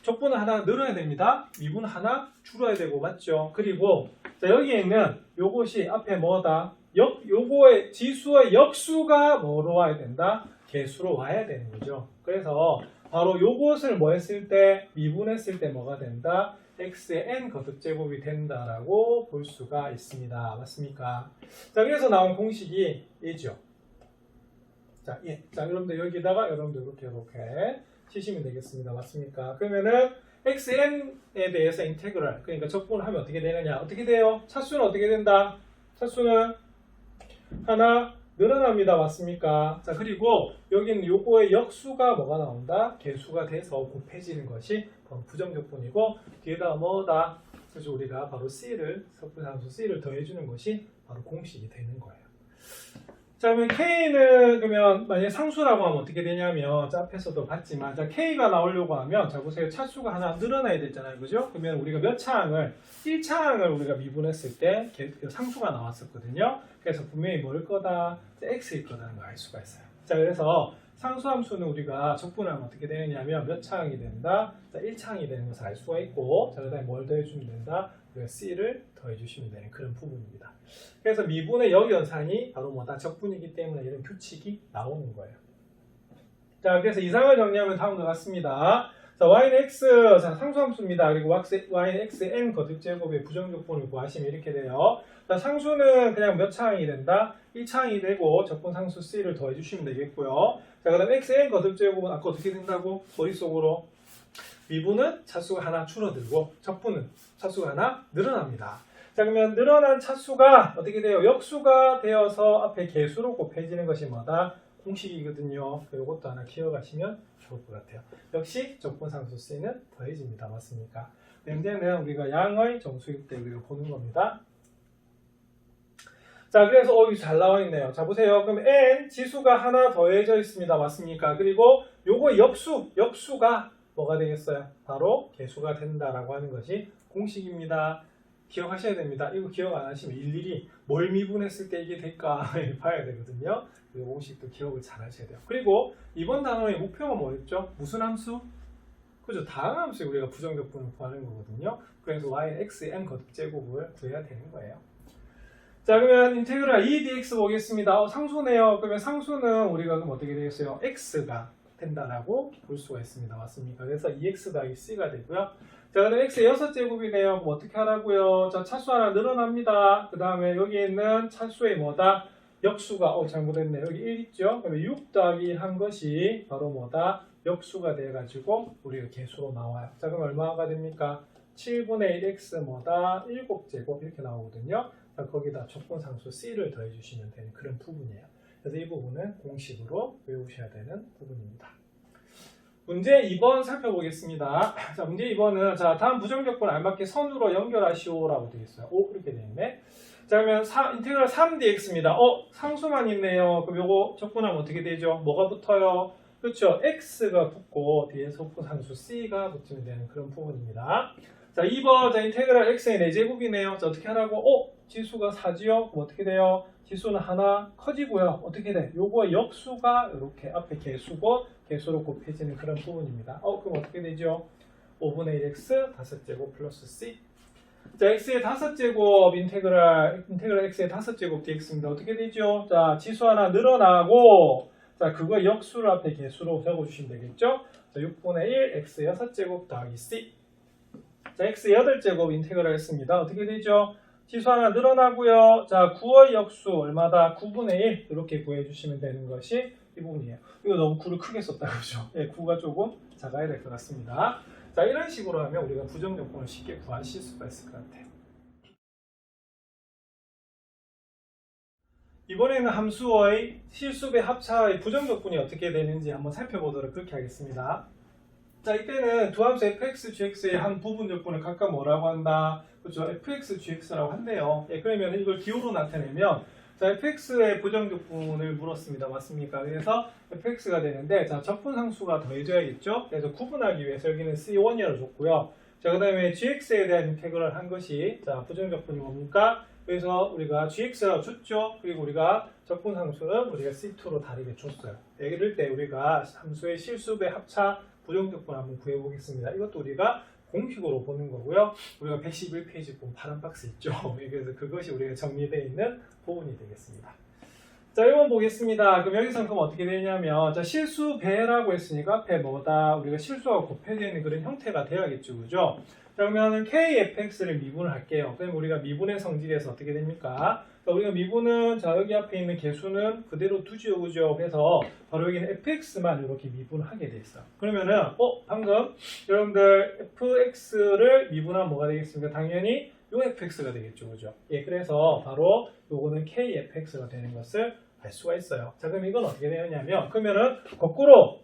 적분은 하나 늘어야 됩니다. 미분은 하나 줄어야 되고, 맞죠? 그리고 자, 여기에 있는 요것이 앞에 뭐다? 요거의 지수의 역수가 뭐로 와야 된다? 개수로 와야 되는 거죠. 그래서 바로 요것을 뭐 했을 때? 미분했을 때 뭐가 된다? x의 n 거듭제곱이 된다라고 볼 수가 있습니다. 맞습니까? 자, 그래서 나온 공식이 얘죠. 자, 예. 자, 여러분들 여기다가 여러분들 이렇게 치시면 되겠습니다. 맞습니까? 그러면은 xn에 대해서 인테그랄, 그러니까 적분을 하면 어떻게 되느냐? 어떻게 돼요? 차수는 어떻게 된다? 차수는 하나 늘어납니다. 맞습니까? 자, 그리고 여기는 요거의 역수가 뭐가 나온다? 개수가 돼서 곱해지는 것이 바로 부정적분이고, 뒤에다가 뭐다? 그래서 우리가 바로 c를, 적분상수 c를 더해주는 것이 바로 공식이 되는 거예요. 자, 그러면 K는 그러면 만약에 상수라고 하면 어떻게 되냐면, 자, 앞에서도 봤지만, 자, K가 나오려고 하면, 자, 보세요. 차수가 하나 늘어나야 되잖아요. 그죠? 그러면 우리가 몇 차항을, 1차항을 우리가 미분했을 때 상수가 나왔었거든요. 그래서 분명히 뭘 거다? X일 거다는 걸 알 수가 있어요. 자, 그래서 상수함수는 우리가 적분하면 어떻게 되느냐면 몇 차항이 된다? 자, 1차항이 되는 것을 알 수가 있고, 자, 그 다음에 뭘 더해주면 된다? 우리가 C를 더해주시면 되는 그런 부분입니다. 그래서 미분의 역연산이 바로 뭐다? 적분이기 때문에 이런 규칙이 나오는 거예요. 자, 그래서 이상을 정리하면 다음과 같습니다. 자, y는 x, 자, 상수함수입니다. 그리고 y는 xn 거듭제곱의 부정적분을 구하시면 이렇게 돼요. 자, 상수는 그냥 몇 차항이 된다? 1차항이 되고 적분 상수 c를 더해주시면 되겠고요. 자, 그 다음 xn 거듭제곱은 아까 어떻게 된다고? 머릿속으로 미분은 차수가 하나 줄어들고 적분은 차수가 하나 늘어납니다. 자, 그러면 늘어난 차수가 어떻게 돼요? 역수가 되어서 앞에 개수로 곱해지는 것이 뭐다? 공식이거든요. 이것도 하나 기억하시면 좋을 것 같아요. 역시 적분상수 C는 더해집니다. 맞습니까? 문제는 우리가 양의 정수일 때 우리가 보는 겁니다. 자, 그래서 잘 나와 있네요. 자, 보세요. 그럼 n 지수가 하나 더해져 있습니다. 맞습니까? 그리고 요거 역수가 뭐가 되겠어요? 바로 개수가 된다라고 하는 것이 공식입니다. 기억하셔야 됩니다. 이거 기억 안 하시면 일일이 뭘 미분했을 때 이게 될까 봐야 되거든요. 이 공식도 기억을 잘 하셔야 돼요. 그리고 이번 단어의 목표가 뭐였죠? 무슨 함수? 그죠? 다항함수에 우리가 부정적분을 구하는 거거든요. 그래서 y는 xn 거듭제곱을 구해야 되는 거예요. 자, 그러면 인테그랄 2dx 보겠습니다. 상수네요. 그러면 상수는 우리가 그럼 어떻게 되겠어요? x가 된다라고 볼 수가 있습니다. 맞습니까? 그래서 2x 더하기 c가 되고요. 자, 그럼 x 6제곱이네요. 그럼 어떻게 하라고요? 자, 차수 하나 늘어납니다. 그 다음에 여기 있는 차수의 뭐다? 역수가, 잘못했네. 여기 1 있죠? 그러면 6 더하기 1 한 것이 바로 뭐다? 역수가 돼가지고 우리가 개수로 나와요. 자, 그럼 얼마가 됩니까? 7분의 1x 뭐다? 7제곱 이렇게 나오거든요. 자, 거기다 적분상수 c를 더해주시면 되는 그런 부분이에요. 그래서 이 부분은 공식으로 외우셔야 되는 부분입니다. 문제 2번 살펴보겠습니다. 자, 문제 2번은 자, 다음 부정적분 알맞게 선으로 연결하시오라고 되어 있어요. 이렇게 되어 있네. 자, 그러면 인테그랄 3dx입니다. 상수만 있네요. 그럼 요거 적분하면 어떻게 되죠? 뭐가 붙어요? 그렇죠. x가 붙고 뒤에 적분상수 c가 붙으면 되는 그런 부분입니다. 자, 2번 자, 인테그랄 x의 4제곱이네요. 자, 어떻게 하라고? 지수가 4지요? 그럼 어떻게 돼요? 지수는 하나 커지고요. 어떻게 돼? 요거 역수가 이렇게 앞에 개수고 개수로 곱해지는 그런 부분입니다. 그럼 어떻게 되죠? 5분의 1x 5제곱 플러스 c. 자, x의 5제곱 인테그랄 x의 5제곱 dx입니다. 어떻게 되죠? 자, 지수 하나 늘어나고 자, 그거 역수를 앞에 개수로 적어주시면 되겠죠? 자, 6분의 1 x 6제곱 더하기 c. 자, x 8제곱 인테그랄 했습니다. 어떻게 되죠? 지수 하나 늘어나고요. 자, 9의 역수 얼마다? 9분의 1 이렇게 구해주시면 되는 것이 이 부분이에요. 이거 너무 9를 크게 썼다 그죠? 9가 조금 작아야 될 것 같습니다. 자, 이런 식으로 하면 우리가 부정적분을 쉽게 구하실 수가 있을 것 같아요. 이번에는 함수의 실수배 합차의 부정적분이 어떻게 되는지 한번 살펴보도록 그렇게 하겠습니다. 자, 이때는 두 함수 fx, gx의 한 부분 적분을 각각 뭐라고 한다? 그렇죠? fx, gx라고 한대요. 그러면 이걸 기호로 나타내면 자, fx의 부정적분을 물었습니다. 맞습니까? 그래서 fx가 되는데 자, 적분상수가 더해져야겠죠? 그래서 구분하기 위해서 여기는 c1이라고 줬고요. 자, 그 다음에 gx에 대한 인테그랄 한 것이 자, 부정적분이 뭡니까? 그래서 우리가 gx라고 줬죠. 그리고 우리가 적분상수는 우리가 c2로 다르게 줬어요. 이럴 때 우리가 함수의 실수배 합차 부정적분 한번 구해보겠습니다. 이것도 우리가 공식으로 보는 거고요. 우리가 111페이지 보면 파란 박스 있죠. 그래서 그것이 우리가 정리되어 있는 부분이 되겠습니다. 자, 이번 보겠습니다. 그럼 여기서 그럼 어떻게 되냐면 자, 실수배라고 했으니까 앞에 뭐다? 우리가 실수하고 곱해지는 그런 형태가 돼야겠죠. 그죠? 자, 그러면 kfx를 미분을 할게요. 그럼 우리가 미분의 성질에서 어떻게 됩니까? 자, 우리가 미분은 자, 여기 앞에 있는 개수는 그대로 두죠. 그죠? 그래서 바로 여기는 fx만 이렇게 미분하게 돼 있어. 그러면은 방금 여러분들 fx를 미분하면 뭐가 되겠습니까? 당연히 요 fx가 되겠죠. 그죠? 그래서 바로 요거는 kfx가 되는 것을 알 수가 있어요. 자, 그럼 이건 어떻게 되느냐면 그러면은 거꾸로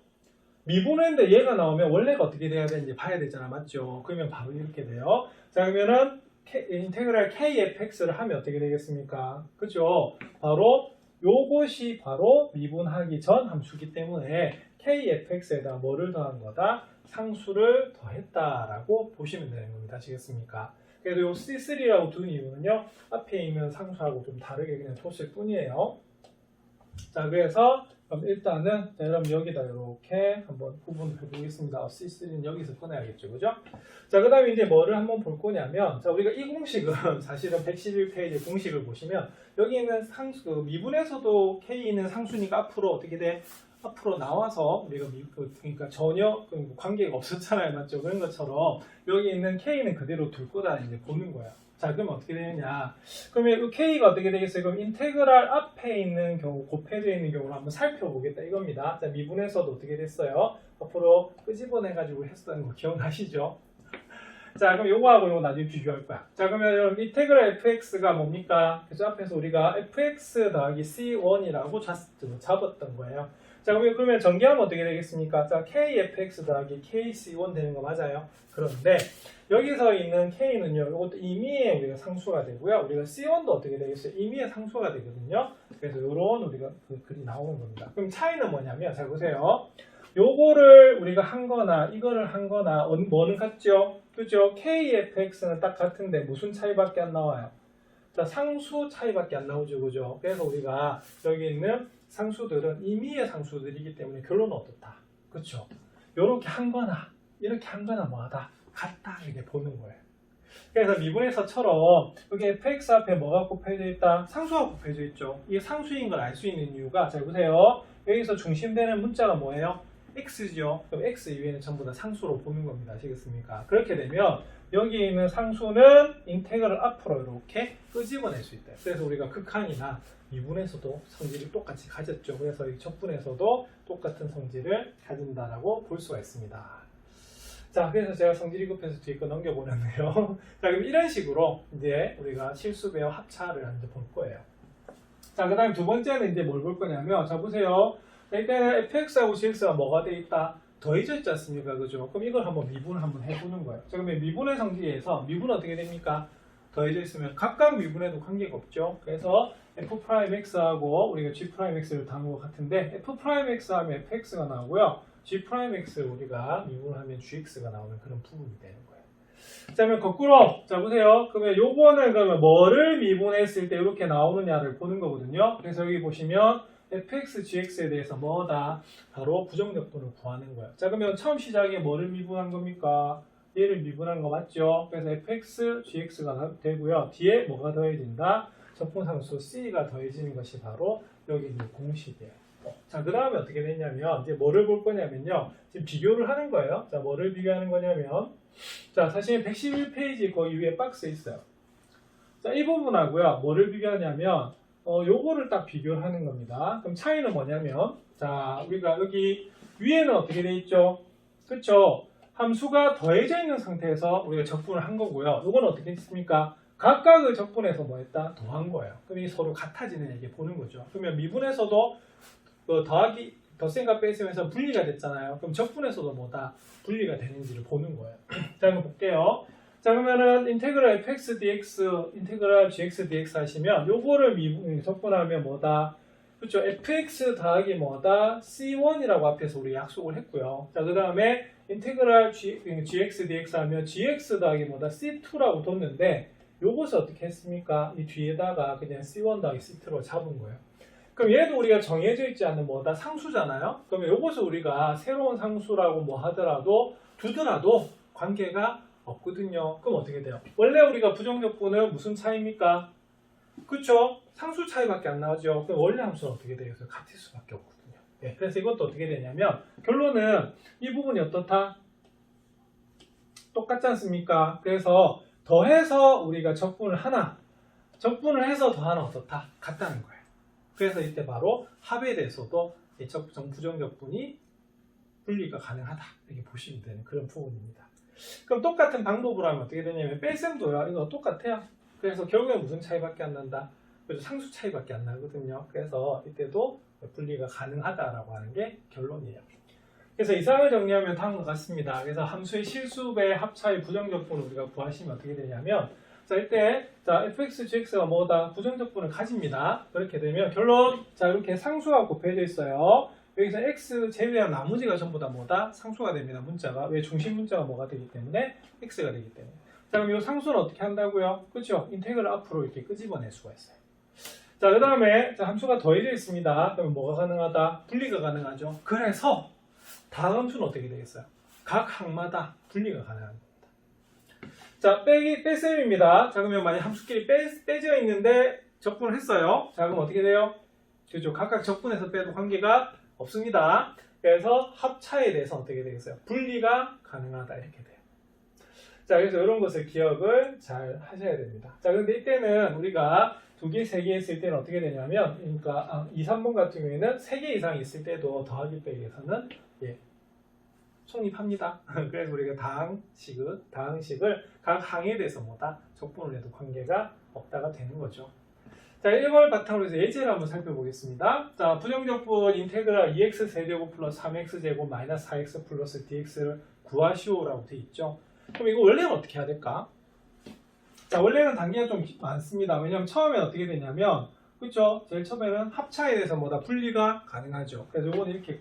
미분했는데 얘가 나오면 원래가 어떻게 돼야 되는지 봐야 되잖아. 맞죠? 그러면 바로 이렇게 돼요. 자, 그러면은 인테그랄 kfx를 하면 어떻게 되겠습니까? 그죠? 바로 요것이 바로 미분하기 전 함수기 때문에 kfx에다 뭐를 더한 거다? 상수를 더했다라고 보시면 되는 겁니다. 아시겠습니까? 그래도 요 C3라고 둔 이유는요. 앞에 있는 상수하고 좀 다르게 그냥 뒀을 뿐이에요. 자, 그래서 그럼 일단은 자, 여러분 여기다 이렇게 한번 구분을 해보겠습니다. C3는 여기서 꺼내야겠죠, 그죠? 자, 그 다음에 이제 뭐를 한번 볼 거냐면, 자, 우리가 이 공식은 사실은 111페이지 공식을 보시면 여기 있는 상수, 그 미분에서도 K는 상수니까 앞으로 어떻게 돼? 앞으로 나와서 우리가 그러니까 전혀 관계가 없었잖아요, 맞죠? 그런 것처럼 여기 있는 K는 그대로 둘 거다 이제 보는 거야. 자, 그럼 어떻게 되느냐? 그러면 이 K가 어떻게 되겠어요? 그럼 인테그랄 앞에 있는 경우, 곱해져 있는 경우를 한번 살펴보겠다 이겁니다. 자, 미분에서도 어떻게 됐어요? 앞으로 끄집어내가지고 했었던 거 기억나시죠? 자, 그럼 요거하고 요거 나중에 비교할 거야. 자, 그러면 여러분 인테그랄 fx가 뭡니까? 그래서 앞에서 우리가 fx 더하기 c1이라고 잡았던 거예요. 자, 그러면 전개하면 어떻게 되겠습니까? 자, kfx 더하기 kc1 되는 거 맞아요? 그런데 여기서 있는 k는요, 이것도 임의의 우리가 상수가 되고요. 우리가 c1도 어떻게 되겠어요? 임의의 상수가 되거든요. 그래서 요런 우리가 그 글이 나오는 겁니다. 그럼 차이는 뭐냐면, 자, 보세요. 요거를 우리가 한 거나 이거를 한 거나 뭐는 같죠? 그죠? kfx는 딱 같은데 무슨 차이밖에 안 나와요? 자, 상수 차이밖에 안 나오죠, 그죠? 그래서 우리가 여기 있는 상수들은 임의의 상수들이기 때문에 결론은 어떻다? 그렇죠? 요렇게 한 거나 이렇게 한 거나 뭐하다? 같다 이렇게 보는 거예요. 그래서 미분에서처럼 여기 fx 앞에 뭐가 곱해져 있다? 상수가 곱해져 있죠. 이게 상수인 걸 알 수 있는 이유가, 자 보세요. 여기서 중심되는 문자가 뭐예요? x죠. 그럼 x 이외에는 전부 다 상수로 보는 겁니다. 아시겠습니까? 그렇게 되면 여기 있는 상수는 인테그럴 앞으로 이렇게 끄집어낼 수 있다. 그래서 우리가 극한이나 미분에서도 성질을 똑같이 가졌죠. 그래서 이 적분에서도 똑같은 성질을 가진다라고 볼 수가 있습니다. 자, 그래서 제가 성질이 급해서 뒤에 거 넘겨보는데요. 자, 그럼 이런 식으로 이제 우리가 실수배와 합차를 이제 볼 거예요. 자, 그 다음에 두 번째는 이제 뭘 볼 거냐면, 자, 보세요. 일단은 fx하고 gx가 뭐가 돼 있다? 더해져 있지 않습니까? 그죠? 그럼 이걸 한번 미분을 한번 해보는 거예요. 자, 그러면 미분의 성질에서 미분은 어떻게 됩니까? 더해져 있으면 각각 미분에도 관계가 없죠. 그래서 f'x하고 우리가 g'x를 다룬 것 같은데 f'x 하면 fx가 나오고요. g'x를 우리가 미분하면 gx가 나오는 그런 부분이 되는 거예요. 자, 그러면 거꾸로 자 보세요. 그러면 요거는 그러면 뭐를 미분했을 때 이렇게 나오느냐를 보는 거거든요. 그래서 여기 보시면 fx, gx에 대해서 뭐다? 바로 부정적분을 구하는 거예요. 자, 그러면 처음 시작에 뭐를 미분한 겁니까? 얘를 미분한 거 맞죠? 그래서 fx, gx가 되고요. 뒤에 뭐가 더해진다? 적분상수 c가 더해지는 것이 바로 여기 있는 공식이에요. 자, 그 다음에 어떻게 되냐면 이제 뭐를 볼 거냐면요. 지금 비교를 하는 거예요. 자, 뭐를 비교하는 거냐면 자, 사실 111페이지 거기 위에 박스에 있어요. 자, 이 부분하고요. 뭐를 비교하냐면 요거를 딱 비교를 하는 겁니다. 그럼 차이는 뭐냐면 자, 우리가 여기 위에는 어떻게 돼 있죠? 그쵸? 함수가 더해져 있는 상태에서 우리가 적분을 한 거고요. 요건 어떻게 했습니까? 각각의 적분에서 뭐 했다? 더한 거예요. 그럼 이 서로 같아지는 얘기 보는 거죠. 그러면 미분에서도 더하기, 덧셈과 뺄셈에서 분리가 됐잖아요. 그럼 적분에서도 뭐다? 분리가 되는지를 보는 거예요. 자, 한번 볼게요. 자, 그러면은 인테그랄 fx dx, 인테그랄 gx dx 하시면 요거를 적분하면 뭐다? 그렇죠? fx 더하기 뭐다? c1이라고 앞에서 우리 약속을 했고요. 자, 그 다음에 인테그랄 gx dx 하면 gx 더하기 뭐다? c2라고 뒀는데 요것을 어떻게 했습니까? 이 뒤에다가 그냥 c1 더하기 c2로 잡은 거예요. 그럼 얘도 우리가 정해져 있지 않는 뭐다? 상수잖아요? 그러면 요것을 우리가 새로운 상수라고 뭐 하더라도 두더라도 관계가 없거든요. 그럼 어떻게 돼요? 원래 우리가 부정적분은 무슨 차이입니까? 그쵸? 상수 차이밖에 안 나오죠. 그럼 원래 함수는 어떻게 되겠어요? 같을 수밖에 없거든요. 네, 그래서 이것도 어떻게 되냐면 결론은 이 부분이 어떻다? 똑같지 않습니까? 그래서 더해서 우리가 적분을 해서 더하나 어떻다? 같다는 거예요. 그래서 이때 바로 합에 대해서도 부정적분이 분리가 가능하다. 이렇게 보시면 되는 그런 부분입니다. 그럼 똑같은 방법으로 하면 어떻게 되냐면 뺄셈도요. 이거 똑같아요. 그래서 결국에 무슨 차이밖에 안 난다? 그래서 상수 차이밖에 안 나거든요. 그래서 이때도 분리가 가능하다라고 하는 게 결론이에요. 그래서 이상을 정리하면 다음과 같습니다. 그래서 함수의 실수배 합차의 부정적분을 우리가 구하시면 어떻게 되냐면 자, 이때 자 fx, gx가 뭐다? 부정적분을 가집니다. 그렇게 되면 결론 자 이렇게 상수가 곱해져 있어요. 여기서 x 제외한 나머지가 전부 다 뭐다? 상수가 됩니다. 문자가. 왜? 중심 문자가 뭐가 되기 때문에 x가 되기 때문에. 자, 그럼 이 상수는 어떻게 한다고요? 그렇죠? 인테그럴 앞으로 이렇게 끄집어낼 수가 있어요. 자, 자, 그 다음에 함수가 더해져 있습니다. 그러면 뭐가 가능하다? 분리가 가능하죠. 그래서 다음 함수는 어떻게 되겠어요? 각 항마다 분리가 가능한 겁니다. 자, 뺄셈입니다. 자, 그러면 만약 함수끼리 빼져 있는데 적분을 했어요. 자, 그럼 어떻게 돼요? 그죠? 각각 적분해서 빼도 관계가 없습니다. 그래서 합차에 대해서 어떻게 되겠어요? 분리가 가능하다 이렇게 돼요. 자, 그래서 이런 것을 기억을 잘 하셔야 됩니다. 자, 근데 이때는 우리가 2개, 3개 했을 때는 어떻게 되냐면, 그러니까 2, 3번 같은 경우에는 3개 이상 있을 때도 더하기 빼기에서는 성립합니다. 그래서 우리가 다항식을 각 항에 대해서 뭐다? 적분을 해도 관계가 없다가 되는 거죠. 자, 이걸 바탕으로 해서 예제를 한번 살펴보겠습니다. 자, 부정적분 인테그랄 2x 세제곱 플러스 3x 제곱 마이너스 4x 플러스 dx를 구하시오라고 돼 있죠. 그럼 이거 원래는 어떻게 해야 될까? 자, 원래는 단계가 좀 많습니다. 왜냐면 처음에 어떻게 되냐면, 그렇죠? 제일 처음에는 합차에 대해서 뭐다? 분리가 가능하죠. 그래서 이건 이렇게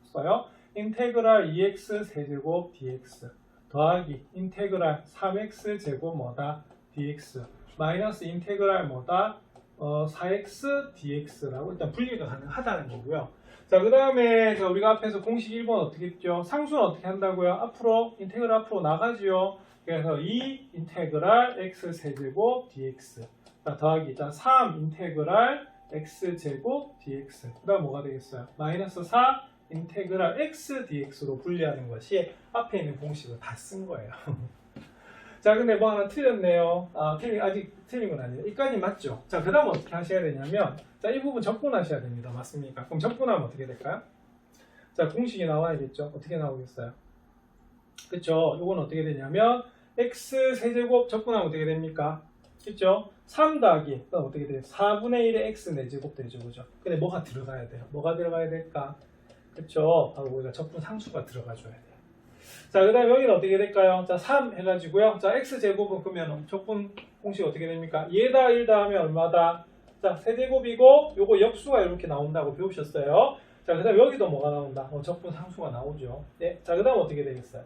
써요. 인테그랄 2x 세제곱 dx 더하기 인테그랄 3x 제곱 뭐다? dx 마이너스 인테그랄 뭐다? 4x dx라고 일단 분리가 가능하다는 거고요. 자, 그 다음에 우리가 앞에서 공식 1번 어떻게 했죠? 상수는 어떻게 한다고요? 앞으로 인테그랄 앞으로 나가지요. 그래서 2 인테그랄 x 세제곱 dx 자, 더하기 3 인테그랄 x 제곱 dx 그 다음 뭐가 되겠어요? 마이너스 4 인테그랄 x dx로 분리하는 것이 앞에 있는 공식을 다 쓴 거예요. 자, 근데 뭐 하나 틀렸네요. 아직 틀린 건 아니에요. 이까지 맞죠? 자, 그 다음 어떻게 하셔야 되냐면, 자, 이 부분 적분하셔야 됩니다. 맞습니까? 그럼 적분하면 어떻게 될까요? 자, 공식이 나와야겠죠? 어떻게 나오겠어요? 그쵸? 이건 어떻게 되냐면, x 세제곱 적분하면 어떻게 됩니까? 그쵸? 3 더하기, 그럼 어떻게 돼요? 4분의 1의 x 4제곱 되죠, 그죠? 근데 뭐가 들어가야 돼요? 뭐가 들어가야 될까? 그쵸? 바로 우리가 적분 상수가 들어가줘야 돼요. 자, 그 다음에 여기는 어떻게 될까요? 자, 3 해가지고요. 자, x제곱은 그러면 적분 공식 어떻게 됩니까? 얘다 1다 하면 얼마다? 자, 세제곱이고 요거 역수가 이렇게 나온다고 배우셨어요. 자, 그 다음 여기도 뭐가 나온다? 적분 상수가 나오죠. 네. 자, 그 다음 어떻게 되겠어요?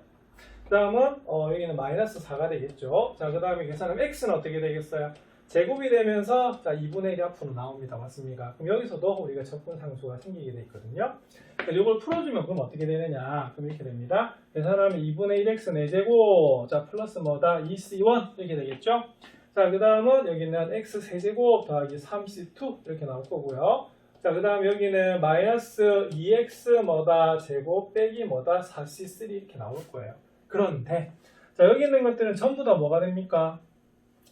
그 다음은 여기는 마이너스 4가 되겠죠. 자, 그 다음에 계산하면 x는 어떻게 되겠어요? 제곱이 되면서 자 2분의 1이 앞으로 나옵니다. 맞습니까? 그럼 여기서도 우리가 적분 상수가 생기게 돼 있거든요. 이걸 풀어주면 그럼 어떻게 되느냐? 그럼 이렇게 됩니다. 계산하면 2분의 1x 4제곱 자 플러스 뭐다? 2c1 이렇게 되겠죠. 자, 그 다음은 여기는 x 세제곱 더하기 3c2 이렇게 나올 거고요. 자, 그 다음 여기는 마이너스 2x 뭐다? 제곱 빼기 뭐다? 4c3 이렇게 나올 거예요. 그런데 자 여기 있는 것들은 전부 다 뭐가 됩니까?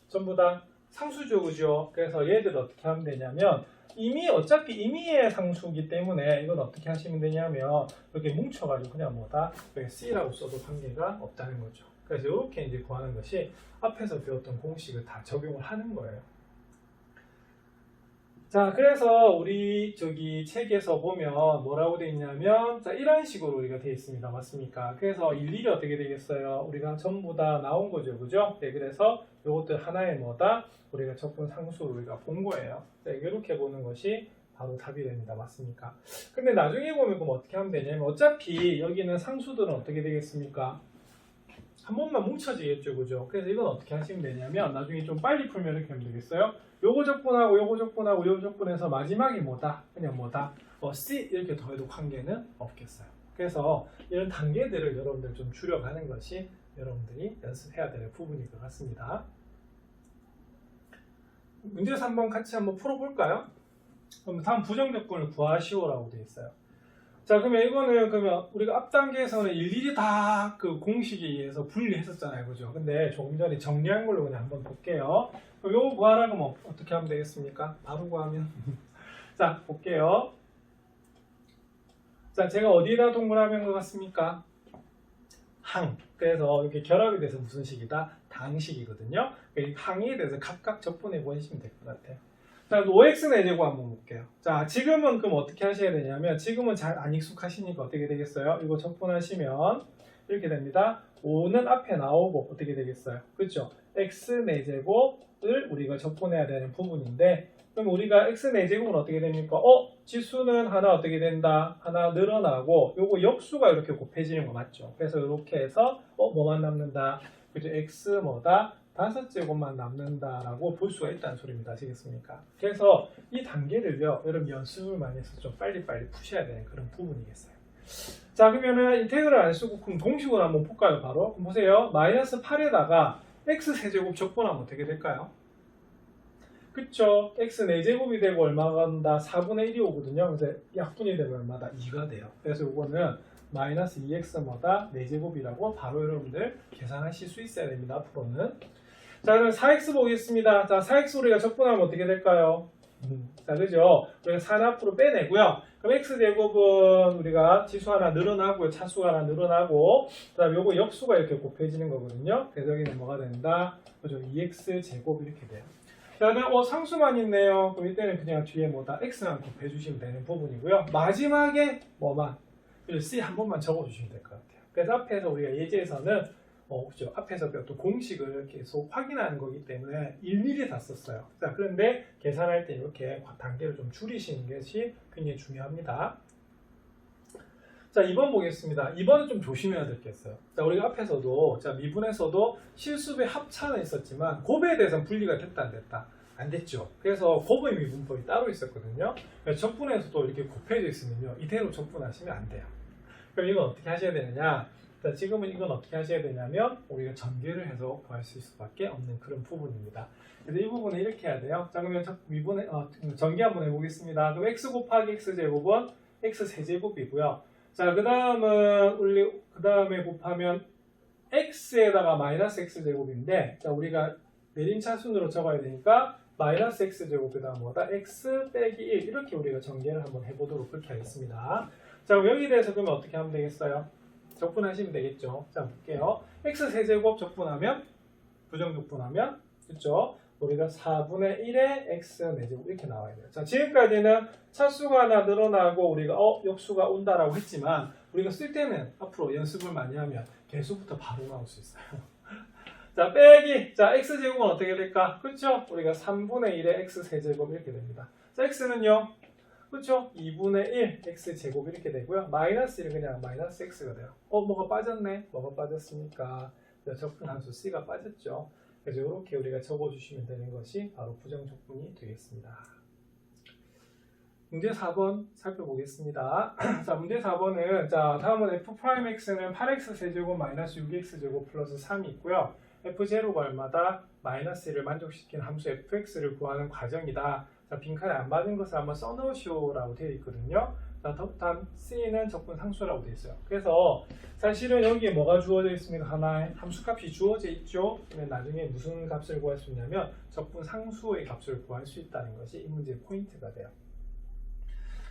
전부 다 상수죠, 그죠? 그래서 얘들 어떻게 하면 되냐면 어차피 임의의 상수이기 때문에 이건 어떻게 하시면 되냐면 이렇게 뭉쳐가지고 그냥 뭐다 C라고 써도 관계가 없다는 거죠. 그래서 이렇게 이제 구하는 것이 앞에서 배웠던 공식을 다 적용을 하는 거예요. 자, 그래서 우리 책에서 보면 뭐라고 되어 있냐면 자, 이런 식으로 우리가 되어 있습니다. 맞습니까? 그래서 일일이 어떻게 되겠어요? 우리가 전부 다 나온 거죠. 그죠? 네, 그래서 이것들 하나의 뭐다? 우리가 적분 상수를 우리가 본 거예요. 네, 이렇게 보는 것이 바로 답이 됩니다. 맞습니까? 근데 나중에 보면 그럼 어떻게 하면 되냐면 어차피 여기는 상수들은 어떻게 되겠습니까? 한 번만 뭉쳐지겠죠, 그죠? 그래서 이건 어떻게 하시면 되냐면 나중에 좀 빨리 풀면 이렇게 하면 되겠어요? 요거 적분하고 요거 적분하고 요거 적분해서 마지막이 뭐다? 그냥 뭐다? C 이렇게 더해도 관계는 없겠어요. 그래서 이런 단계들을 여러분들 좀 줄여가는 것이 여러분들이 연습해야 될 부분일 것 같습니다. 문제 3번 같이 한번 풀어볼까요? 그럼 다음 부정적분을 구하시오라고 되어 있어요. 자, 그러면 이거는 그러면 우리가 앞 단계에서는 일일이 다 그 공식에 의해서 분리했었잖아요, 그죠? 근데 조금 전에 정리한 걸로 그냥 한번 볼게요. 그럼 요거 구하라고 하면 어떻게 하면 되겠습니까? 바로 구하면 자, 볼게요. 자, 제가 어디다 동그라미한 것 같습니까? 항. 그래서 이렇게 결합이 돼서 무슨 식이다? 당식이거든요. 이 항에 대해서 각각 적분해 보시면 될 것 같아요. 자, 5x 내제곱 한번 볼게요. 자, 지금은 그럼 어떻게 하셔야 되냐면 지금은 잘 안 익숙하시니까 어떻게 되겠어요? 이거 적분하시면 이렇게 됩니다. 5는 앞에 나오고 어떻게 되겠어요? 그렇죠? x 4제곱을 우리가 적분해야 되는 부분인데 그럼 우리가 x 4제곱은 어떻게 됩니까? 지수는 하나 어떻게 된다? 하나 늘어나고 요거 역수가 이렇게 곱해지는 거 맞죠? 그래서 이렇게 해서 뭐만 남는다? 그죠? x 뭐다? 5제곱만 남는다라고 볼 수가 있다는 소리입니다. 아시겠습니까? 그래서 이 단계를요, 여러분 연습을 많이 해서 좀 빨리빨리 푸셔야 되는 그런 부분이겠어요. 자, 그러면은 인테그럴 안 쓰고 그럼 동식으로 한번 볼까요? 바로 그럼 보세요. 마이너스 8에다가 x 세제곱 적분하면 어떻게 될까요? 그쵸? x 4제곱이 되고 얼마가 간다? 4분의 1이 오거든요. 그래서 약분이 되면 얼마다? 2가 돼요. 그래서 이거는 마이너스 2x마다 4제곱이라고 바로 여러분들 계산하실 수 있어야 됩니다. 앞으로는. 자, 그럼 4x 보겠습니다. 자, 4x 우리가 적분하면 어떻게 될까요? 자, 그죠? 우리가 4는 앞으로 빼내고요. 그럼 x제곱은 우리가 지수 하나 늘어나고요. 차수가 하나 늘어나고, 그 다음에 요거 역수가 이렇게 곱해지는 거거든요. 그래서 여기는 뭐가 된다? 그죠? 2x제곱 이렇게 돼요. 자, 그다음 상수만 있네요. 그럼 이때는 그냥 뒤에 뭐다? x만 곱해주시면 되는 부분이고요. 마지막에 뭐만? C 한 번만 적어주시면 될 것 같아요. 그래서 앞에서 우리가 예제에서는 그죠? 앞에서 배웠던 공식을 계속 확인하는 거기 때문에 일일이 다 썼어요. 자, 그런데 계산할 때 이렇게 단계를 좀 줄이시는 것이 굉장히 중요합니다. 자, 2번 보겠습니다. 2번은 좀 조심해야 될 게 있어요. 자, 우리가 앞에서도, 자, 미분에서도 실수배 합차는 있었지만, 곱에 대해서는 분리가 됐다, 안 됐다? 안 됐죠. 그래서 곱의 미분법이 따로 있었거든요. 적분에서도 이렇게 곱해져 있으면요, 이대로 적분하시면 안 돼요. 그럼 이건 어떻게 하셔야 되느냐? 자, 지금은 이건 어떻게 하셔야 되냐면, 우리가 전개를 해서 구할 수 있을 수밖에 없는 그런 부분입니다. 그래서 이 부분은 이렇게 해야 돼요. 자, 그러면 미분에, 전개 한번 해보겠습니다. 그럼 x 곱하기 x제곱은 x 세제곱이고요. 자, 그 다음에 곱하면 x에다가 마이너스 x제곱인데, 자, 우리가 내림차순으로 적어야 되니까 마이너스 x제곱에다가 뭐다? x 빼기 1 이렇게 우리가 전개를 한번 해보도록 그렇게 하겠습니다. 자, 그럼 여기에 대해서 그러면 어떻게 하면 되겠어요? 적분하시면 되겠죠. 자, 볼게요. x 세제곱 적분하면 부정적분하면 그렇죠? 우리가 4분의 1의 x 4제곱 이렇게 나와야 돼요. 자, 지금까지는 차수가 하나 늘어나고 우리가 역수가 온다라고 했지만 우리가 쓸 때는 앞으로 연습을 많이 하면 개수부터 바로 나올 수 있어요. 자, 빼기. 자, x제곱은 어떻게 될까? 그렇죠? 우리가 3분의 1의 x 세제곱 이렇게 됩니다. 자, x는요? 그렇죠? 2분의 1 x제곱 이렇게 되고요. 마이너스 1은 그냥 마이너스 x가 돼요. 뭐가 빠졌네? 뭐가 빠졌습니까? 적분함수 c가 빠졌죠. 그래서 이렇게 우리가 적어주시면 되는 것이 바로 부정적분이 되겠습니다. 문제 4번 살펴보겠습니다. 자, 문제 4번은 자, 다음은 f'x는 8x 세제곱 마이너스 6x제곱 플러스 3이 있고요. f0가 얼마다? 마이너스 1을 만족시키는 함수 fx를 구하는 과정이다. 자, 빈칸에 안 맞은 것을 한번 써놓으시오라고 되어 있거든요. 자, 다음 C는 적분 상수라고 되어 있어요. 그래서 사실은 여기에 뭐가 주어져 있습니까? 하나의 함수값이 주어져 있죠. 그러면 나중에 무슨 값을 구할 수 있냐면 적분 상수의 값을 구할 수 있다는 것이 이 문제의 포인트가 돼요.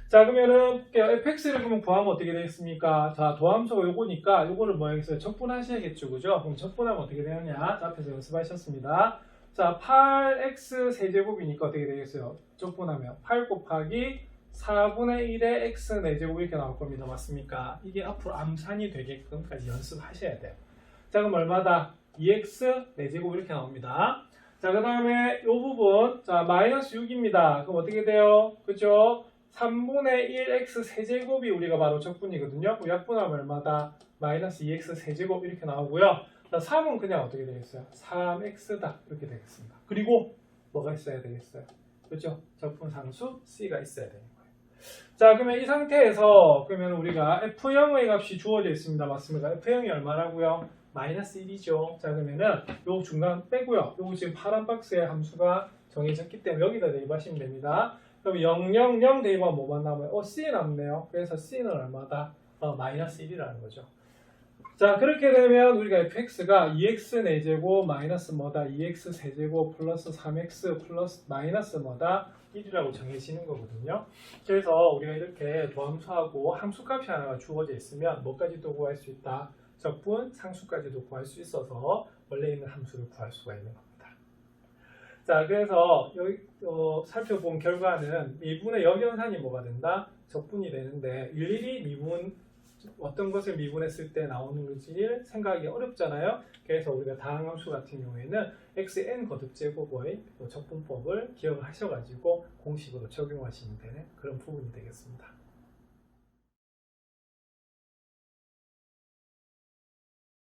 자, 그러면은 fx를 그러면 구하면 어떻게 되겠습니까? 자, 도함수가 요거니까 요거를 뭐 하겠어요? 적분하셔야겠죠, 그죠? 그럼 적분하면 어떻게 되느냐? 자, 앞에서 연습하셨습니다. 자, 8x 세제곱이니까 어떻게 되겠어요? 적분하면 8 곱하기 4분의 1의 x 4제곱 이렇게 나올 겁니다. 맞습니까? 이게 앞으로 암산이 되게끔까지 연습하셔야 돼요. 자, 그럼 얼마다? 2x 4제곱 이렇게 나옵니다. 자, 그 다음에 이 부분, 자, 마이너스 6입니다. 그럼 어떻게 돼요? 그죠? 3분의 1x 세제곱이 우리가 바로 적분이거든요. 약분하면 얼마다? 마이너스 2x 세제곱 이렇게 나오고요. 자, 3은 그냥 어떻게 되겠어요? 3x다 이렇게 되겠습니다. 그리고 뭐가 있어야 되겠어요? 그렇죠? 적분 상수 C가 있어야 되는 거예요. 자, 그러면 이 상태에서 그러면 우리가 F0의 값이 주어져 있습니다. 맞습니까? F0이 얼마라고요? 마이너스 1이죠. 자, 그러면은 요 중간 빼고요. 요거 지금 파란 박스의 함수가 정해졌기 때문에 여기다 대입하시면 됩니다. 그럼 0, 0, 0 대입하면 뭐만 남아요? C 남네요. 그래서 C는 얼마다? 마이너스 1이라는 거죠. 자, 그렇게 되면 우리가 fx가 2x 4제곱 마이너스 뭐다? 2x 세제곱 플러스 3x 플러스 마이너스 뭐다? 1이라고 정해지는 거거든요. 그래서 우리가 이렇게 도함수하고 함수값이 하나가 주어져 있으면 뭐까지도 구할 수 있다? 적분, 상수까지도 구할 수 있어서 원래 있는 함수를 구할 수가 있는 겁니다. 자, 그래서 여기 살펴본 결과는 미분의 역연산이 뭐가 된다? 적분이 되는데 일일이 미분 어떤 것을 미분했을 때 나오는 건지 생각하기 어렵잖아요. 그래서 우리가 다항함수 같은 경우에는 xn 거듭제곱의 적분법을 기억을 하셔가지고 공식으로 적용하시면 되는 그런 부분이 되겠습니다.